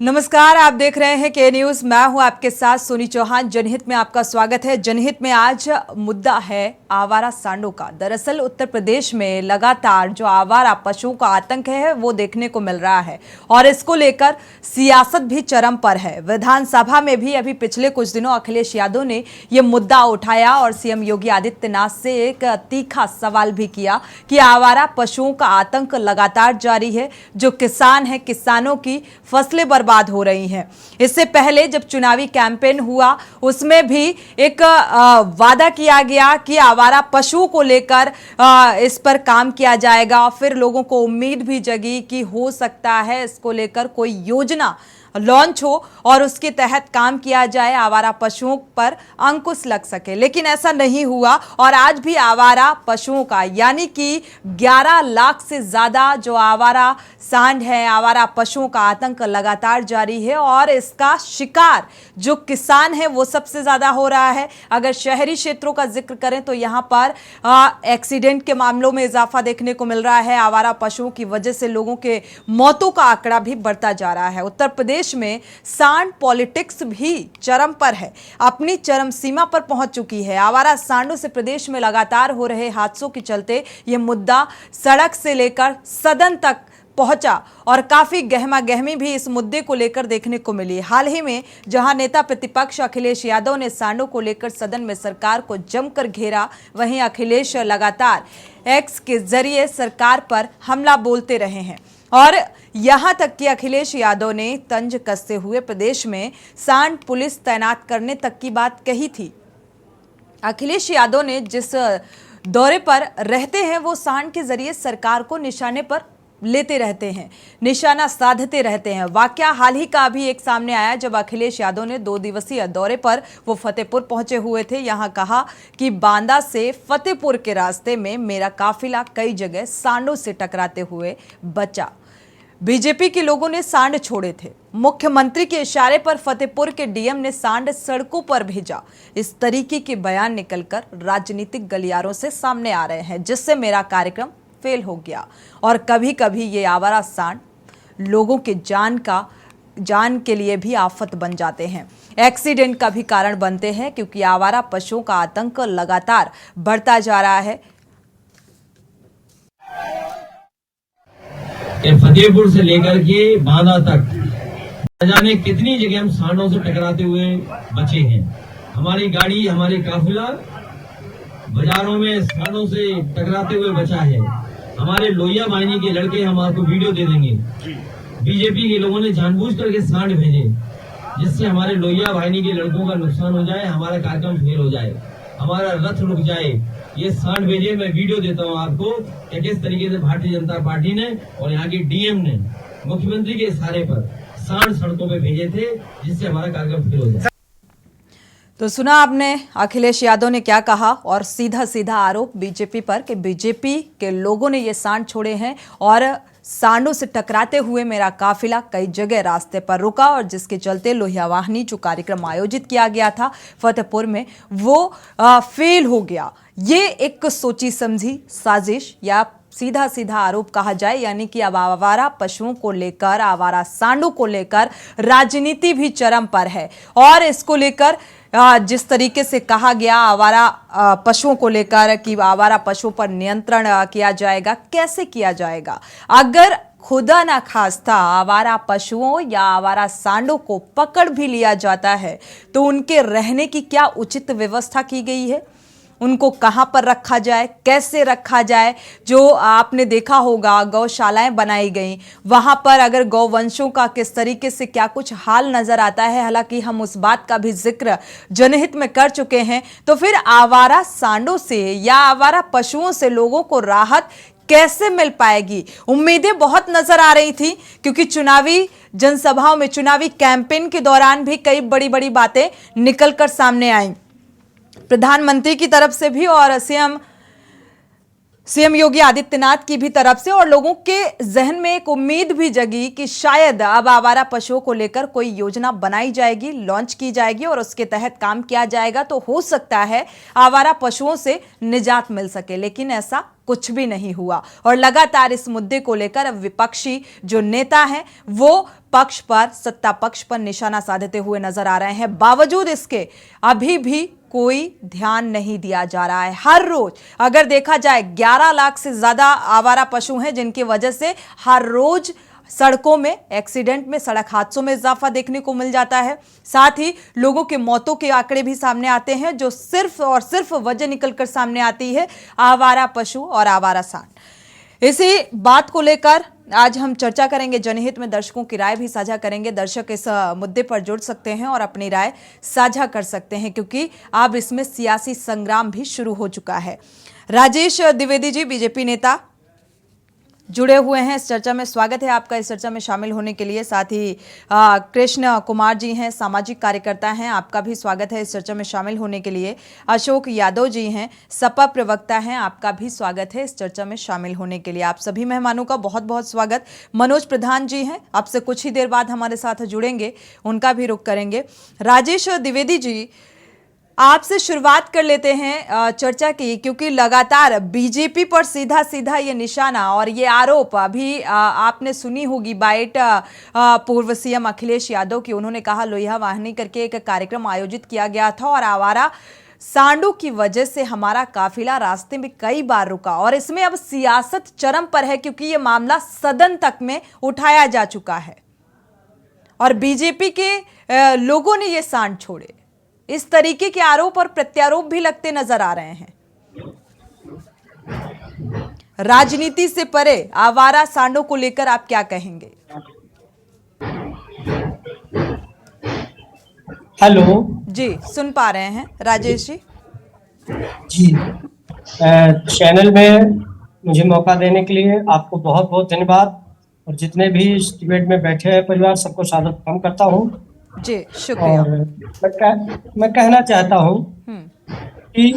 नमस्कार, आप देख रहे हैं के न्यूज। मैं हूं आपके साथ सोनी चौहान। जनहित में आपका स्वागत है। जनहित में आज मुद्दा है आवारा सांडों का। दरअसल उत्तर प्रदेश में लगातार जो आवारा पशुओं का आतंक है वो देखने को मिल रहा है और इसको लेकर सियासत भी चरम पर है। विधानसभा में भी अभी पिछले कुछ दिनों अखिलेश यादव ने यह मुद्दा उठाया और सीएम योगी आदित्यनाथ से एक तीखा सवाल भी किया कि आवारा पशुओं का आतंक लगातार जारी है। जो किसान है, किसानों की फसलें बर्बाद हो रही हैं। इससे पहले जब चुनावी कैंपेन हुआ उसमें भी एक वादा किया गया कि आवारा पशुओं को लेकर इस पर काम किया जाएगा। फिर लोगों को उम्मीद भी जगी कि हो सकता है इसको लेकर कोई योजना लॉन्च हो और उसके तहत काम किया जाए, आवारा पशुओं पर अंकुश लग सके। लेकिन ऐसा नहीं हुआ और आज भी आवारा पशुओं का यानी कि 11 लाख से ज्यादा जो आवारा सांड है, आवारा पशुओं का आतंक लगातार जारी है और इसका शिकार जो किसान है वो सबसे ज्यादा हो रहा है। अगर शहरी क्षेत्रों का जिक्र करें तो यहां पर एक्सीडेंट के मामलों में इजाफा देखने को मिल रहा है। आवारा पशुओं की वजह से लोगों के मौतों का आंकड़ा भी बढ़ता जा रहा है। उत्तर प्रदेश में सांड पॉलिटिक्स भी चरम पर है, अपनी चरम सीमा पर पहुंच चुकी है। आवारा सांडों से प्रदेश में लगातार हो रहे हादसों के चलते यह मुद्दा सड़क से लेकर सदन तक पहुंचा और काफी गहमा गहमी भी इस मुद्दे को लेकर देखने को मिली। हाल ही में जहां नेता प्रतिपक्ष अखिलेश यादव ने सांडों को लेकर सदन में सरकार को जमकर घेरा, वहीं अखिलेश लगातार एक्स के जरिए सरकार पर हमला बोलते रहे हैं और यहां तक कि अखिलेश यादव ने तंज कसते हुए प्रदेश में सांड पुलिस तैनात करने तक की बात कही थी। अखिलेश यादव ने जिस दौरे पर रहते हैं वो सांड के जरिए सरकार को निशाने पर लेते रहते हैं, निशाना साधते रहते हैं। वाकया हाल ही का भी एक सामने आया जब अखिलेश यादव ने 2 दिवसीय दौरे पर वो फतेहपुर पहुंचे हुए थे। यहां कहा कि बांदा से फतेहपुर के रास्ते में मेरा काफिला कई जगह सांडों से टकराते हुए बचा। बीजेपी के लोगों ने सांड छोड़े थे। मुख्यमंत्री के इशारे पर फतेहपुर के डीएम ने सांड सड़कों पर भेजा। इस तरीके के बयान निकलकर राजनीतिक गलियारों से सामने आ रहे हैं, जिससे मेरा कार्यक्रम फेल हो गया। और कभी कभी ये आवारा सांड लोगों के जान के लिए भी आफत बन जाते हैं, एक्सीडेंट का भी कारण बनते हैं, क्योंकि आवारा पशुओं का आतंक लगातार बढ़ता जा रहा है। फतेहपुर से लेकर के बांदा तक न जाने कितनी जगह हम सांडों से टकराते हुए बचे हैं। हमारी गाड़ी, हमारे काफिला बाजारों में सांडों से टकराते हुए बचा है। हमारे लोहिया वाहिनी के लड़के हम आपको वीडियो दे देंगे। बीजेपी के लोगों ने जानबूझ करके सांड भेजे जिससे हमारे लोहिया वाहिनी के लड़कों का नुकसान हो जाए, हमारा कार्यक्रम फेल हो जाए, हमारा रथ रुक जाए। ये सांड भेजे, मैं वीडियो देता हूँ आपको कि किस तरीके से भारतीय जनता पार्टी ने और यहाँ के डीएम ने मुख्यमंत्री के इशारे पर सांड सड़कों पे भेजे थे जिससे हमारा कार्यक्रम फेल हो जाए। तो सुना आपने अखिलेश यादव ने क्या कहा और सीधा सीधा आरोप बीजेपी पर कि बीजेपी के लोगों ने ये सांड छोड़े हैं और सांडों से टकराते हुए मेरा काफिला कई जगह रास्ते पर रुका और जिसके चलते लोहिया वाहिनी जो कार्यक्रम आयोजित किया गया था फतेहपुर में वो फेल हो गया। ये एक सोची समझी साजिश या सीधा सीधा आरोप कहा जाए, यानी कि अब आवारा पशुओं को लेकर, आवारा सांडों को लेकर राजनीति भी चरम पर है और इसको लेकर जिस तरीके से कहा गया आवारा पशुओं को लेकर कि आवारा पशुओं पर नियंत्रण किया जाएगा, कैसे किया जाएगा? अगर खुदा ना खास्ता आवारा पशुओं या आवारा सांडों को पकड़ भी लिया जाता है तो उनके रहने की क्या उचित व्यवस्था की गई है? उनको कहां पर रखा जाए, कैसे रखा जाए? जो आपने देखा होगा गौशालाएं बनाई गई, वहां पर अगर गौवंशों का किस तरीके से क्या कुछ हाल नजर आता है, हालांकि हम उस बात का भी जिक्र जनहित में कर चुके हैं। तो फिर आवारा सांडों से या आवारा पशुओं से लोगों को राहत कैसे मिल पाएगी? उम्मीदें बहुत नजर आ रही थी क्योंकि चुनावी जनसभाओं में, चुनावी कैंपेन के दौरान भी कई बड़ी बड़ी बातें निकलकर सामने आई, प्रधानमंत्री की तरफ से भी और सीएम योगी आदित्यनाथ की भी तरफ से, और लोगों के जहन में एक उम्मीद भी जगी कि शायद अब आवारा पशुओं को लेकर कोई योजना बनाई जाएगी, लॉन्च की जाएगी और उसके तहत काम किया जाएगा तो हो सकता है आवारा पशुओं से निजात मिल सके। लेकिन ऐसा कुछ भी नहीं हुआ और लगातार इस मुद्दे को लेकर अब विपक्षी जो नेता हैं वो पक्ष पर, सत्ता पक्ष पर निशाना साधते हुए नजर आ रहे हैं। बावजूद इसके अभी भी कोई ध्यान नहीं दिया जा रहा है। हर रोज अगर देखा जाए 11 लाख से ज्यादा आवारा पशु हैं जिनकी वजह से हर रोज सड़कों में एक्सीडेंट में, सड़क हादसों में इजाफा देखने को मिल जाता है। साथ ही लोगों के मौतों के आंकड़े भी सामने आते हैं जो सिर्फ और सिर्फ वजह निकलकर सामने आती है आवारा पशु और आवारा सांड। इसी बात को लेकर आज हम चर्चा करेंगे। जनहित में दर्शकों की राय भी साझा करेंगे। दर्शक इस मुद्दे पर जुड़ सकते हैं और अपनी राय साझा कर सकते हैं क्योंकि अब इसमें सियासी संग्राम भी शुरू हो चुका है। राजेश द्विवेदी जी, बीजेपी नेता, जुड़े हुए हैं इस चर्चा में। स्वागत है आपका इस चर्चा में शामिल होने के लिए। साथ ही कृष्ण कुमार जी हैं, सामाजिक कार्यकर्ता हैं, आपका भी स्वागत है इस चर्चा में शामिल होने के लिए। अशोक यादव जी हैं, सपा प्रवक्ता हैं, आपका भी स्वागत है इस चर्चा में शामिल होने के लिए। आप सभी मेहमानों का बहुत बहुत स्वागत। मनोज प्रधान जी हैं, आपसे कुछ ही देर बाद हमारे साथ जुड़ेंगे, उनका भी रुख करेंगे। राजेश द्विवेदी जी, आपसे शुरुआत कर लेते हैं चर्चा की, क्योंकि लगातार बीजेपी पर सीधा सीधा ये निशाना और ये आरोप अभी आपने सुनी होगी बाइट पूर्व सीएम अखिलेश यादव की। उन्होंने कहा लोहिया वाहिनी करके एक कार्यक्रम आयोजित किया गया था और आवारा सांडों की वजह से हमारा काफिला रास्ते में कई बार रुका और इसमें अब सियासत चरम पर है क्योंकि ये मामला सदन तक में उठाया जा चुका है और बीजेपी के लोगों ने ये सांड छोड़े। इस तरीके के आरोप और प्रत्यारोप भी लगते नजर आ रहे हैं। राजनीति से परे आवारा सांडों को लेकर आप क्या कहेंगे? हेलो जी, सुन पा रहे हैं राजेश जी। जी, चैनल में मुझे मौका देने के लिए आपको बहुत बहुत धन्यवाद और जितने भी इस डिबेट में बैठे हैं परिवार, सबको सादर प्रणाम करता हूँ जी, शुक्रिया। और मैं कहना चाहता हूँ कि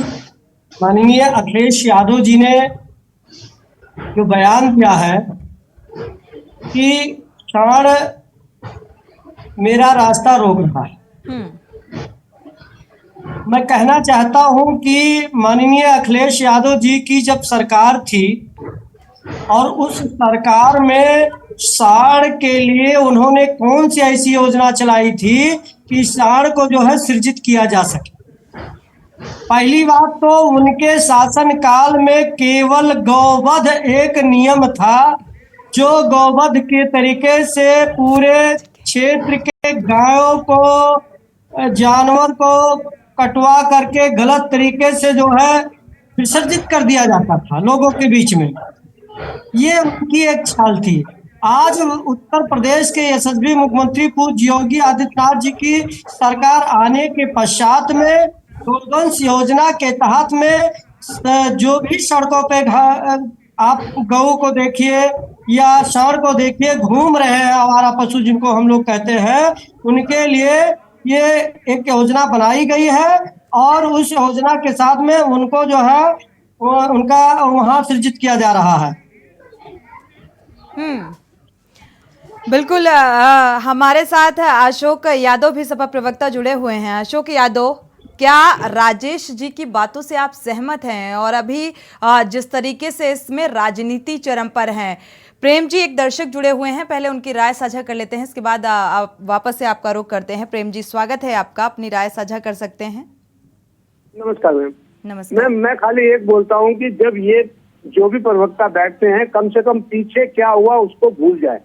माननीय अखिलेश यादव जी ने जो बयान दिया है कि सांड मेरा रास्ता रोक रहा है, मैं कहना चाहता हूं कि माननीय अखिलेश यादव जी की जब सरकार थी और उस सरकार में सांड के लिए उन्होंने कौन सी ऐसी योजना चलाई थी कि सांड को जो है सृजित किया जा सके। पहली बात तो उनके शासन काल में केवल गौवध एक नियम था जो गौवध के तरीके से पूरे क्षेत्र के गायों को, जानवर को कटवा करके गलत तरीके से जो है विसर्जित कर दिया जाता था लोगों के बीच में। ये उनकी एक चाल थी। आज उत्तर प्रदेश के यशस्वी मुख्यमंत्री पूज्य योगी आदित्यनाथ जी की सरकार आने के पश्चात में गोवंश योजना के तहत में जो भी सड़कों पे आप गऊ को देखिए या सांड को देखिए घूम रहे हैं, आवारा पशु जिनको हम लोग कहते हैं, उनके लिए ये एक योजना बनाई गई है और उस योजना के साथ में उनको जो है उनका वहां सृजित किया जा रहा है। बिल्कुल। हमारे साथ अशोक यादव भी सपा प्रवक्ता जुड़े हुए हैं। अशोक यादव, क्या राजेश जी की बातों से आप सहमत हैं? और अभी जिस तरीके से इसमें राजनीति चरम पर है। प्रेम जी एक दर्शक जुड़े हुए हैं, पहले उनकी राय साझा कर लेते हैं, इसके बाद आप वापस से आपका रुख करते हैं। प्रेम जी, स्वागत है आपका, अपनी राय साझा कर सकते हैं। नमस्कार मैम। नमस्कार। मैं खाली एक बोलता हूँ कि जब ये जो भी प्रवक्ता बैठते हैं कम से कम पीछे क्या हुआ उसको भूल जाए,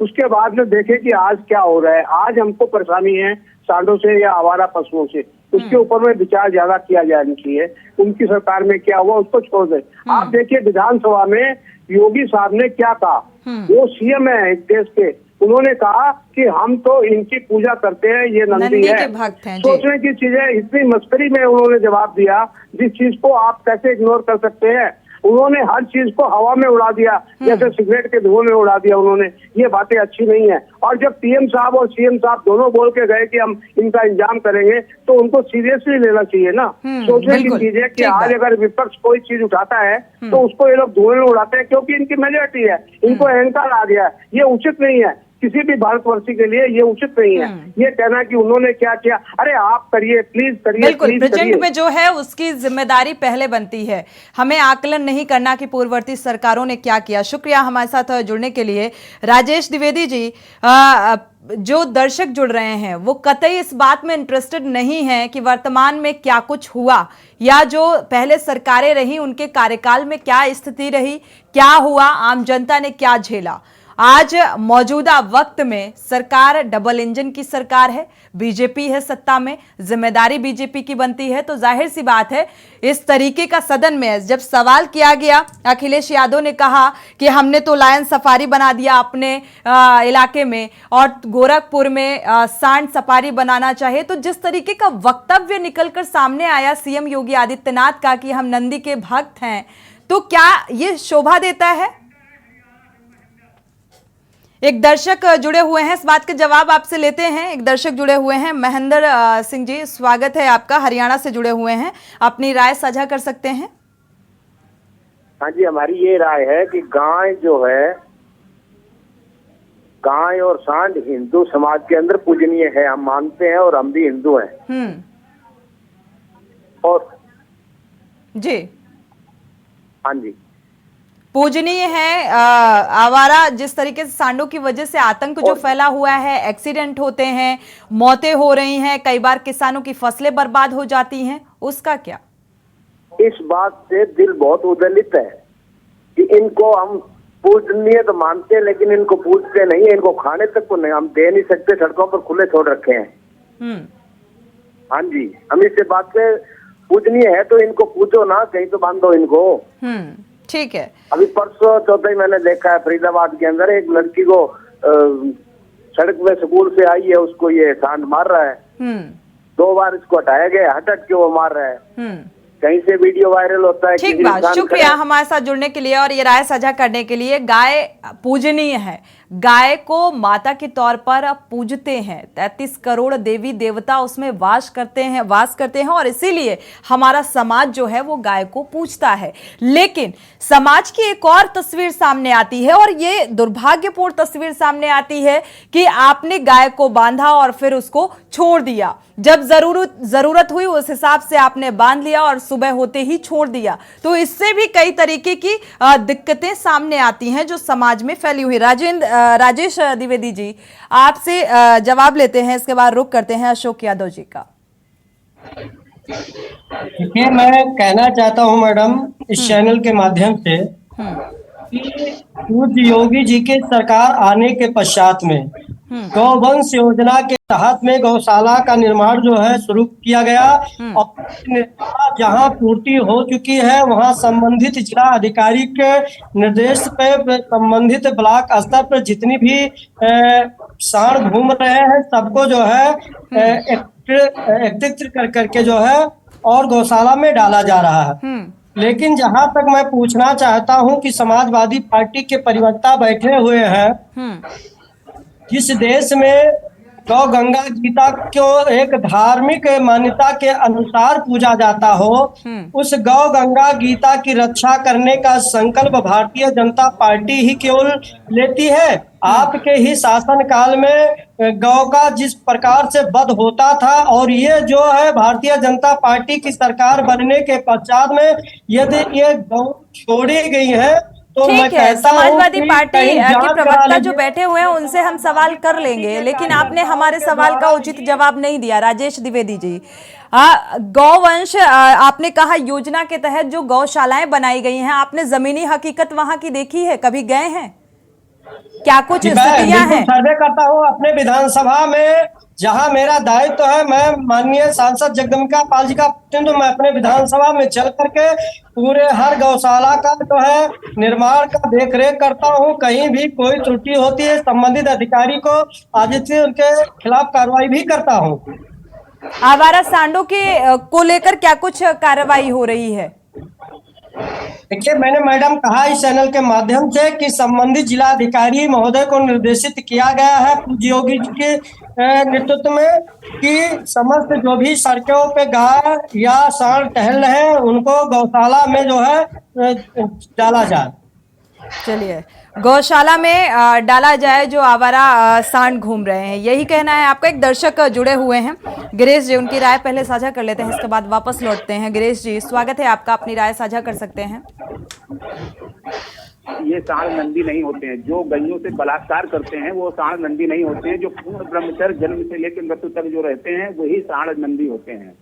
उसके बाद में देखे कि आज क्या हो रहा है। आज हमको परेशानी है सांडों से या आवारा पशुओं से, उसके ऊपर में विचार ज्यादा किया जाना चाहिए। उनकी सरकार में क्या हुआ उसको छोड़ दे। आप देखिए विधानसभा में योगी साहब ने क्या कहा, वो सीएम है इस देश के, उन्होंने कहा कि हम तो इनकी पूजा करते हैं, ये नंदी है, सोचने की चीज है। इतनी मस्करी में उन्होंने जवाब दिया जिस चीज को आप कैसे इग्नोर कर सकते हैं। उन्होंने हर चीज को हवा में उड़ा दिया, जैसे सिगरेट के धुएं में उड़ा दिया उन्होंने। ये बातें अच्छी नहीं है। और जब पीएम साहब और सीएम साहब दोनों बोल के गए कि हम इनका इंतजाम करेंगे तो उनको सीरियसली लेना चाहिए ना। सोचने की चीज है कि आज अगर विपक्ष कोई चीज उठाता है तो उसको ये लोग धुएं में उड़ाते हैं क्योंकि इनकी मेजॉरिटी है, इनको अहंकार आ गया है। ये उचित नहीं है। किसी भी भारतवर्षी के लिए ये उचित नहीं है। ये कहना कि उन्होंने क्या किया, अरे आप करिए, प्लीज करिए। बिल्कुल, प्रेजेंट में जो है उसकी जिम्मेदारी पहले बनती है, हमें आकलन नहीं करना कि पूर्ववर्ती सरकारों ने क्या किया। शुक्रिया हमारे साथ जुड़ने के लिए राजेश द्विवेदी जी। जो दर्शक जुड़ रहे हैं वो कतई इस बात में इंटरेस्टेड नहीं है कि वर्तमान में क्या कुछ हुआ या जो पहले सरकारें रही उनके कार्यकाल में क्या स्थिति रही, क्या हुआ, आम जनता ने क्या झेला। आज मौजूदा वक्त में सरकार डबल इंजन की सरकार है, बीजेपी है सत्ता में, जिम्मेदारी बीजेपी की बनती है। तो जाहिर सी बात है इस तरीके का सदन में जब सवाल किया गया, अखिलेश यादव ने कहा कि हमने तो लायन सफारी बना दिया अपने इलाके में और गोरखपुर में सांड सफारी बनाना चाहिए। तो जिस तरीके का वक्तव्य निकलकर सामने आया सीएम योगी आदित्यनाथ का कि हम नंदी के भक्त हैं, तो क्या ये शोभा देता है? एक दर्शक जुड़े हुए हैं, इस बात के जवाब आपसे लेते हैं। एक दर्शक जुड़े हुए हैं, महेंद्र सिंह जी, स्वागत है आपका, हरियाणा से जुड़े हुए हैं, अपनी राय साझा कर सकते हैं। हाँ जी, हमारी ये राय है कि गाय जो है, गाय और सांड हिंदू समाज के अंदर पूजनीय है, हम मानते हैं और हम भी हिंदू हैं। और जी हाँ जी, पूजनीय है। आवारा जिस तरीके से सांडों की वजह से आतंक जो फैला हुआ है, एक्सीडेंट होते हैं, मौतें हो रही हैं, कई बार किसानों की फसलें बर्बाद हो जाती हैं, उसका क्या? इस बात से दिल बहुत उदलित है कि इनको हम पूजनीय तो मानते हैं लेकिन इनको पूजते नहीं, इनको खाने तक को नहीं हम दे नहीं सकते, सड़कों पर खुले छोड़ रखे हैं। हाँ जी, हम इस बात से पूजनीय है तो इनको पूजो ना, कहीं तो बांधो इनको। ठीक है। अभी परसों चौथा ही मैंने देखा है फरीदाबाद के अंदर एक लड़की को सड़क में स्कूल से आई है, उसको ये सांड मार रहा है। 2 बार इसको हटाया गया, हट के वो मार रहा है। कहीं से वीडियो वायरल होता है। ठीक बात, शुक्रिया हमारे साथ जुड़ने के लिए और ये राय साझा करने के लिए। गाय पूजनीय है, गाय को माता के तौर पर पूजते हैं, 33 करोड़ देवी देवता उसमें वास करते हैं और इसीलिए हमारा समाज जो है वो गाय को पूजता है। लेकिन समाज की एक और तस्वीर सामने आती है और ये दुर्भाग्यपूर्ण तस्वीर सामने आती है कि आपने गाय को बांधा और फिर उसको छोड़ दिया। जब जरूरत हुई उस हिसाब से आपने बांध लिया और सुबह होते ही छोड़ दिया। तो इससे भी कई तरीके की दिक्कतें सामने आती हैं जो समाज में फैली हुई। राजेश द्विवेदी जी, आपसे जवाब लेते हैं, इसके बाद रुख करते हैं अशोक यादव जी का। देखिए, मैं कहना चाहता हूं मैडम इस चैनल के माध्यम से कि पूज्य योगी जी के सरकार आने के पश्चात में गौवंश योजना के तहत में गौशाला का निर्माण जो है शुरू किया गया और जहां पूर्ति हो चुकी है वहां संबंधित जिला अधिकारी के निर्देश पे संबंधित ब्लॉक स्तर पर जितनी भी सांड घूम रहे हैं सबको जो है एकत्रित कर करके जो है और गौशाला में डाला जा रहा है। लेकिन जहां तक मैं पूछना चाहता हूं कि समाजवादी पार्टी के प्रवक्ता बैठे हुए हैं, जिस देश में गौ गंगा गीता को एक धार्मिक मान्यता के अनुसार पूजा जाता हो, उस गौ गंगा गीता की रक्षा करने का संकल्प भारतीय जनता पार्टी ही केवल लेती है। आपके ही शासन काल में गौ का जिस प्रकार से वध होता था और ये जो है भारतीय जनता पार्टी की सरकार बनने के पश्चात में यदि ये गौ छोड़ी गई है तो ठीक है, समाजवादी पार्टी के प्रवक्ता जो बैठे हुए हैं उनसे हम सवाल कर लेंगे, लेकिन आपने हमारे सवाल का उचित जवाब नहीं दिया। राजेश द्विवेदी जी, गौवंश आपने कहा योजना के तहत जो गौशालाएं बनाई गई हैं, आपने जमीनी हकीकत वहां की देखी है, कभी गए हैं? क्या कुछ स्थितियां हैं? सर्वे करता हूँ अपने विधानसभा में, जहां मेरा दायित्व है, मैं माननीय सांसद जगदम्बिका पाल जी का प्रतिनिधित्व मैं अपने विधानसभा में चल करके पूरे हर गौशाला का जो है निर्माण का देखरेख करता हूं। कहीं भी कोई त्रुटि होती है संबंधित अधिकारी को आज से उनके खिलाफ कार्रवाई भी करता हूं। आवारा सांडों के को लेकर क्या कुछ कार्रवाई हो रही है? देखिए, मैंने मैडम कहा इस चैनल के माध्यम से कि संबंधित जिला अधिकारी महोदय को निर्देशित किया गया है पूज्य योगी जी के नेतृत्व में कि समस्त जो भी सड़कों पे गाय या सांड टहल रहे हैं उनको गौशाला में जो है डाला जाए। चलिए, गौशाला में डाला जाए जो आवारा सांड घूम रहे हैं, यही कहना है आपका। एक दर्शक जुड़े हुए हैं, गिरीश जी, उनकी राय पहले साझा कर लेते हैं, इसके बाद वापस लौटते हैं। गिरीश जी, स्वागत है आपका, अपनी राय साझा कर सकते हैं। ये सांड नंदी नहीं होते हैं। जो गायों से बलात्कार करते हैं वो सांड नंदी नहीं होते हैं। जो पूर्ण ब्रह्मचर्य जन्म से लेकर मृत्यु तक जो रहते हैं वही सांड नंदी होते हैं।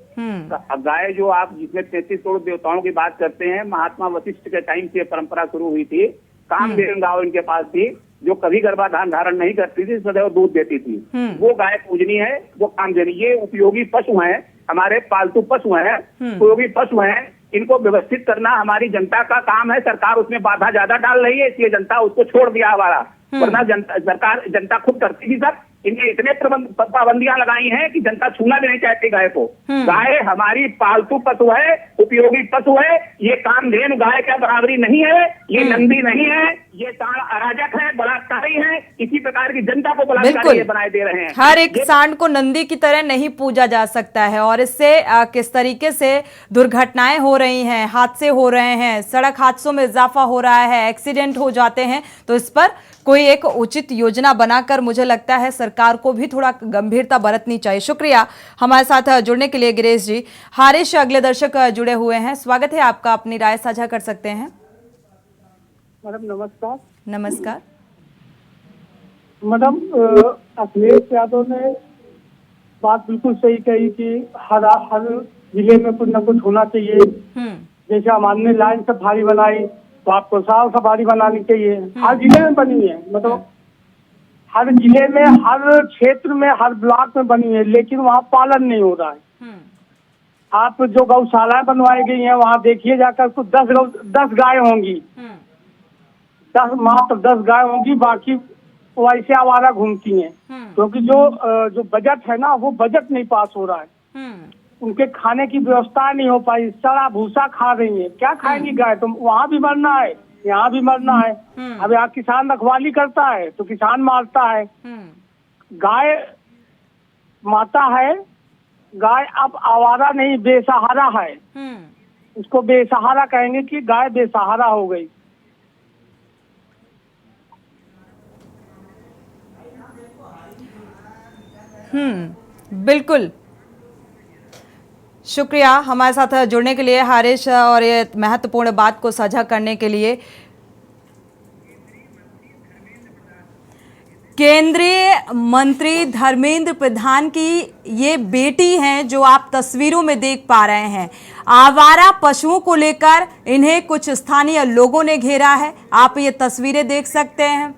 गाय जो आप जिसमें 33 करोड़ देवताओं की बात करते हैं, महात्मा वशिष्ठ के टाइम से परंपरा शुरू हुई थी। कामधेनु गाय इनके पास थी जो कभी गर्भाधान धारण नहीं करती थी, सदैव दूध देती थी। वो गाय पूजनी है, वो कामधेनु। ये उपयोगी पशु हैं, हमारे पालतू पशु हैं, उपयोगी पशु हैं। इनको व्यवस्थित करना हमारी जनता का काम है। सरकार उसमें बाधा ज्यादा डाल रही है, इसलिए जनता उसको छोड़ दिया हमारा, वरना जनता खुद करती थी। सर, इन्हें इतने पाबंदियां लगाई हैं कि जनता छूना भी नहीं चाहती गाय को। गाय हमारी पालतू पशु है, उपयोगी पशु है। ये कामधेनु गाय का बराबरी नहीं है, ये नंदी नहीं है, ये सांड अराजक है, बलात्कारी है। इसी प्रकार की जनता को बलात्कारी बनाए दे रहे हैं। हर एक सांड को नंदी की तरह नहीं पूजा जा सकता है, और इससे किस तरीके से दुर्घटनाएं हो रही हैं, हादसे हो रहे हैं, सड़क हादसों में इजाफा हो रहा है, एक्सीडेंट हो जाते हैं, तो इस पर कोई एक उचित योजना बनाकर मुझे लगता है सरकार को भी थोड़ा गंभीरता बरतनी चाहिए। शुक्रिया हमारे साथ जुड़ने के लिए गिरीश जी। हारिश, अगले दर्शक जुड़े हुए हैं, स्वागत है आपका, अपनी राय साझा कर सकते हैं। मैडम नमस्कार। नमस्कार मैडम, अखिलेश यादव ने बात बिल्कुल सही कही कि हर जिले में कुछ न कुछ होना चाहिए। जैसे हमारे लाइन सफारी बनाई तो आपको साल सफारी बनानी चाहिए। हर जिले में बनी है, मतलब हर जिले में, हर क्षेत्र में, हर ब्लॉक में बनी है, लेकिन वहाँ पालन नहीं हो रहा है। आप जो गौशालाएं बनवाई गई हैं वहाँ देखिए जाकर, कुछ 10 गाय होंगी, मात्र 10 गाय होंगी, बाकी वैसे आवारा घूमती हैं। क्योंकि जो बजट है ना, वो बजट नहीं पास हो रहा है। उनके खाने की व्यवस्था नहीं हो पाई, सड़ा भूसा खा रही है। क्या खाएंगी गाय? तो वहाँ भी मरना है, यहाँ भी मरना है। अब यहाँ किसान रखवाली करता है तो किसान मारता है। गाय माता है, गाय अब आवारा नहीं, बेसहारा है। उसको बेसहारा कहेंगे कि गाय बेसहारा हो गई। बिल्कुल, शुक्रिया हमारे साथ जुड़ने के लिए हारिश, और ये महत्वपूर्ण बात को साझा करने के लिए। केंद्रीय मंत्री धर्मेंद्र प्रधान की ये बेटी हैं जो आप तस्वीरों में देख पा रहे हैं। आवारा पशुओं को लेकर इन्हें कुछ स्थानीय लोगों ने घेरा है, आप ये तस्वीरें देख सकते हैं।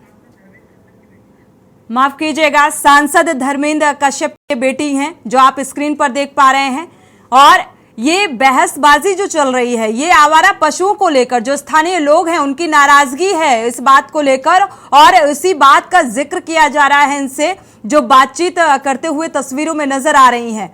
माफ कीजिएगा, सांसद धर्मेंद्र कश्यप की बेटी हैं जो आप स्क्रीन पर देख पा रहे हैं। और ये बहसबाजी जो चल रही है, ये आवारा पशुओं को लेकर, जो स्थानीय लोग हैं उनकी नाराजगी है इस बात को लेकर, और इसी बात का जिक्र किया जा रहा है इनसे, जो बातचीत करते हुए तस्वीरों में नजर आ रही हैं।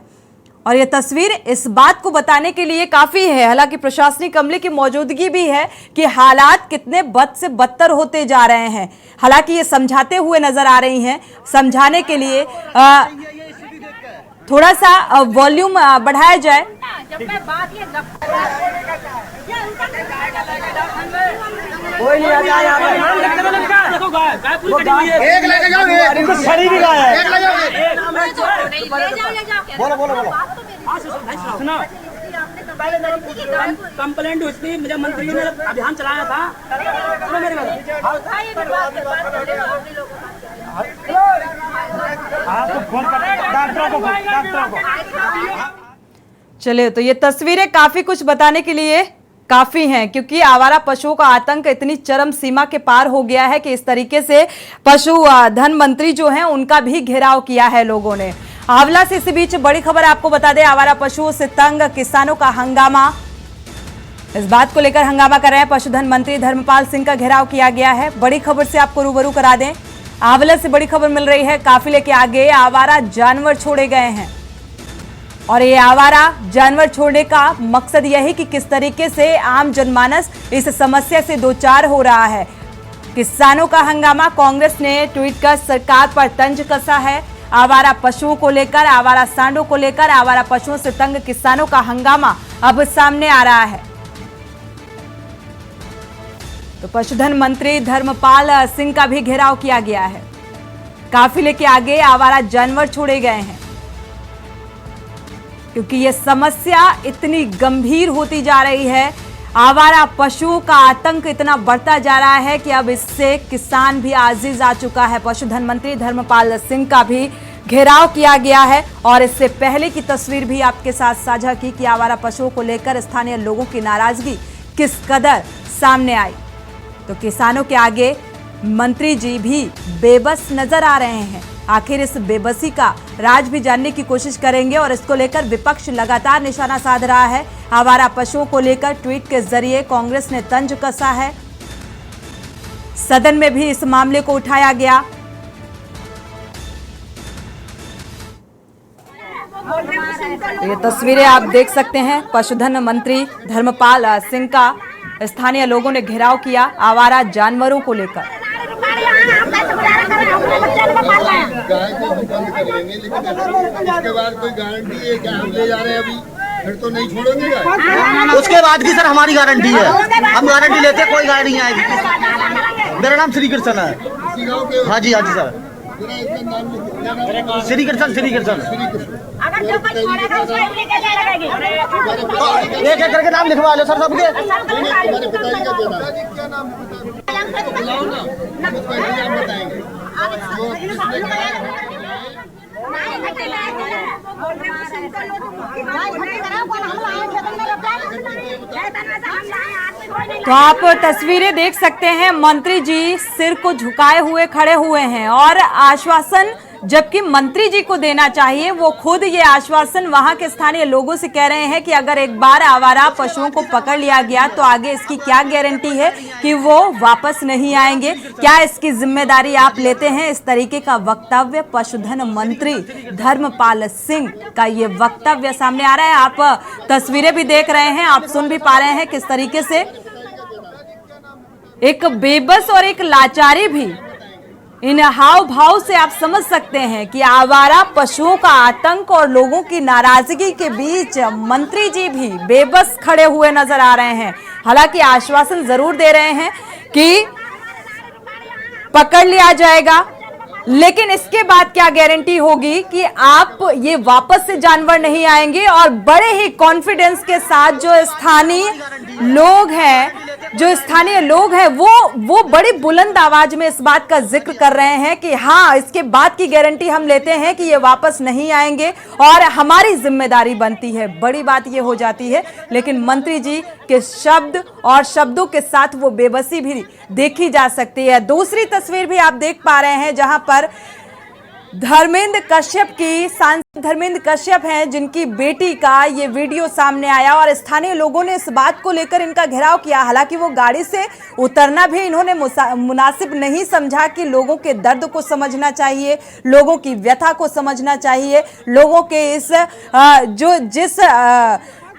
और ये तस्वीर इस बात को बताने के लिए काफी है, हालांकि प्रशासनिक अमले की मौजूदगी भी है, कि हालात कितने बद से बदतर होते जा रहे हैं। हालांकि ये समझाते हुए नजर आ रही हैं। समझाने के लिए थोड़ा सा वॉल्यूम बढ़ाया जाए। कोई नहीं आ जाए बोलो बोलो बोलो। कंप्लेंट हुई थी, मुझे मंत्री ने अभियान चलाया था। मेरी चलिए, तो ये तस्वीरें काफी कुछ बताने के लिए काफी हैं, क्योंकि आवारा पशुओं का आतंक इतनी चरम सीमा के पार हो गया है कि इस तरीके से पशु धन मंत्री जो हैं उनका भी घेराव किया है लोगों ने। आंवला से इसी बीच बड़ी खबर आपको बता दें, आवारा पशुओं से तंग किसानों का हंगामा। इस बात को लेकर हंगामा कर रहे हैं पशुधन मंत्री धर्मपाल सिंह का घेराव किया गया है। बड़ी खबर से आपको रूबरू करा दें, आंवला से बड़ी खबर मिल रही है, काफिले के आगे आवारा जानवर छोड़े गए हैं। और ये आवारा जानवर छोड़ने का मकसद यह है कि किस तरीके से आम जनमानस इस समस्या से दो चार हो रहा है। किसानों का हंगामा, कांग्रेस ने ट्वीट कर सरकार पर तंज कसा है। आवारा पशुओं को लेकर, आवारा सांडों को लेकर, आवारा पशुओं से तंग किसानों का हंगामा अब सामने आ रहा है। तो पशुधन मंत्री धर्मपाल सिंह का भी घेराव किया गया है। काफिले के आगे आवारा जानवर छोड़े गए हैं क्योंकि ये समस्या इतनी गंभीर होती जा रही है। आवारा पशुओं का आतंक इतना बढ़ता जा रहा है कि अब इससे किसान भी आजिज आ चुका है। पशुधन मंत्री धर्मपाल सिंह का भी घेराव किया गया है और इससे पहले की तस्वीर भी आपके साथ साझा की कि आवारा पशुओं को लेकर स्थानीय लोगों की नाराजगी किस कदर सामने आई। तो किसानों के आगे मंत्री जी भी बेबस नजर आ रहे हैं। आखिर इस बेबसी का राज भी जानने की कोशिश करेंगे और इसको लेकर विपक्ष लगातार निशाना साध रहा है। आवारा पशुओं को लेकर ट्वीट के जरिए कांग्रेस ने तंज कसा है। सदन में भी इस मामले को उठाया गया। ये तस्वीरें आप देख सकते हैं। पशुधन मंत्री धर्मपाल सिंह का स्थानीय लोगों ने घेराव किया आवारा जानवरों को लेकर। गाय को हम बंद करेंगे, लेकिन इसके बाद कोई गारंटी है क्या हम ले जा रहे हैं अभी? फिर तो नहीं छोड़ेंगे गाय। उसके बाद की सर हमारी गारंटी है, हम गारंटी लेते कोई गाय नहीं आएगी। मेरा नाम श्री कृष्ण है। हाँ जी सर, श्री कृष्ण। एक एक करके नाम लिखवा लो सर सबके। तो आप तस्वीरें देख सकते हैं। मंत्री जी सिर को झुकाए हुए खड़े हुए हैं और आश्वासन जबकि मंत्री जी को देना चाहिए, वो खुद ये आश्वासन वहां के स्थानीय लोगों से कह रहे हैं कि अगर एक बार आवारा पशुओं को पकड़ लिया गया तो आगे इसकी क्या गारंटी है कि वो वापस नहीं आएंगे, क्या इसकी जिम्मेदारी आप लेते हैं। इस तरीके का वक्तव्य पशुधन मंत्री धर्मपाल सिंह का ये वक्तव्य सामने आ रहा है। आप तस्वीरें भी देख रहे हैं, आप सुन भी पा रहे हैं किस तरीके से एक बेबस और एक लाचारी भी इन हाव भाव से आप समझ सकते हैं कि आवारा पशुओं का आतंक और लोगों की नाराजगी के बीच मंत्री जी भी बेबस खड़े हुए नजर आ रहे हैं। हालांकि आश्वासन जरूर दे रहे हैं कि पकड़ लिया जाएगा, लेकिन इसके बाद क्या गारंटी होगी कि आप ये वापस से जानवर नहीं आएंगे। और बड़े ही कॉन्फिडेंस के साथ जो स्थानीय लोग हैं वो बड़ी बुलंद आवाज में इस बात का जिक्र कर रहे हैं कि हाँ, इसके बाद की गारंटी हम लेते हैं कि ये वापस नहीं आएंगे और हमारी जिम्मेदारी बनती है। बड़ी बात ये हो जाती है, लेकिन मंत्री जी के शब्द और शब्दों के साथ वो बेबसी भी देखी जा सकती है। दूसरी तस्वीर भी आप देख पा रहे हैं जहां पर धर्मेंद्र कश्यप हैं, जिनकी बेटी का ये वीडियो सामने आया और स्थानीय लोगों ने इस बात को लेकर इनका घेराव किया। हालांकि वो गाड़ी से उतरना भी इन्होंने मुनासिब नहीं समझा कि लोगों के दर्द को समझना चाहिए, लोगों की व्यथा को समझना चाहिए, लोगों के इस जिस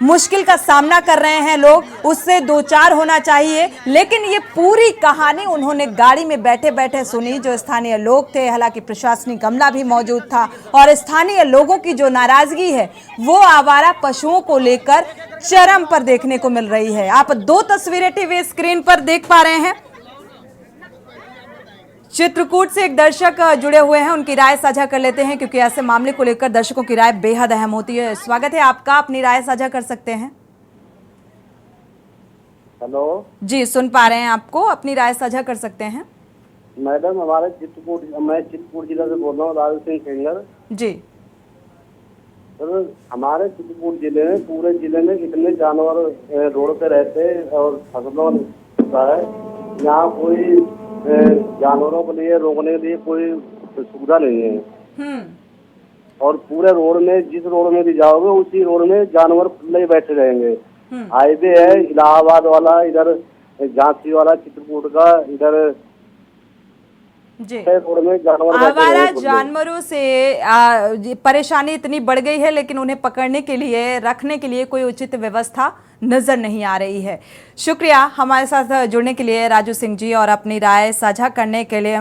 मुश्किल का सामना कर रहे हैं लोग, उससे दो चार होना चाहिए। लेकिन ये पूरी कहानी उन्होंने गाड़ी में बैठे बैठे सुनी। जो स्थानीय लोग थे, हालांकि प्रशासनिक अमला भी मौजूद था, और स्थानीय लोगों की जो नाराजगी है वो आवारा पशुओं को लेकर चरम पर देखने को मिल रही है। आप दो तस्वीरें टीवी स्क्रीन पर देख पा रहे हैं। चित्रकूट से एक दर्शक जुड़े हुए हैं, उनकी राय साझा कर लेते हैं क्योंकि ऐसे मामले को लेकर दर्शकों की राय बेहद अहम होती है। स्वागत है आपका, अपनी राय साझा कर सकते हैं। हेलो जी, सुन पा रहे हैं आपको, अपनी राय साझा कर सकते हैं। मैडम, मैं चित्रकूट जिला से बोल रहा हूँ, राजू सिंह खेंगर जी। सर, हमारे चित्रकूट जिले में, पूरे जिले में कितने जानवर रोड पे रहते हैं और फसलों होता है। यहाँ कोई जानवरों के लिए रोकने के लिए कोई सुविधा नहीं है। और पूरे रोड में, जिस रोड में भी जाओगे उसी रोड में जानवर खुले ही बैठे रहेंगे। हाईवे है इलाहाबाद वाला, इधर झांसी वाला, चित्रकूट का, इधर जी। रोड में जानवर आवारा जानवरों से परेशानी इतनी बढ़ गई है, लेकिन उन्हें पकड़ने के लिए, रखने के लिए कोई उचित व्यवस्था नजर नहीं आ रही है। शुक्रिया हमारे साथ जुड़ने के लिए राजू सिंह जी और अपनी राय साझा करने के लिए।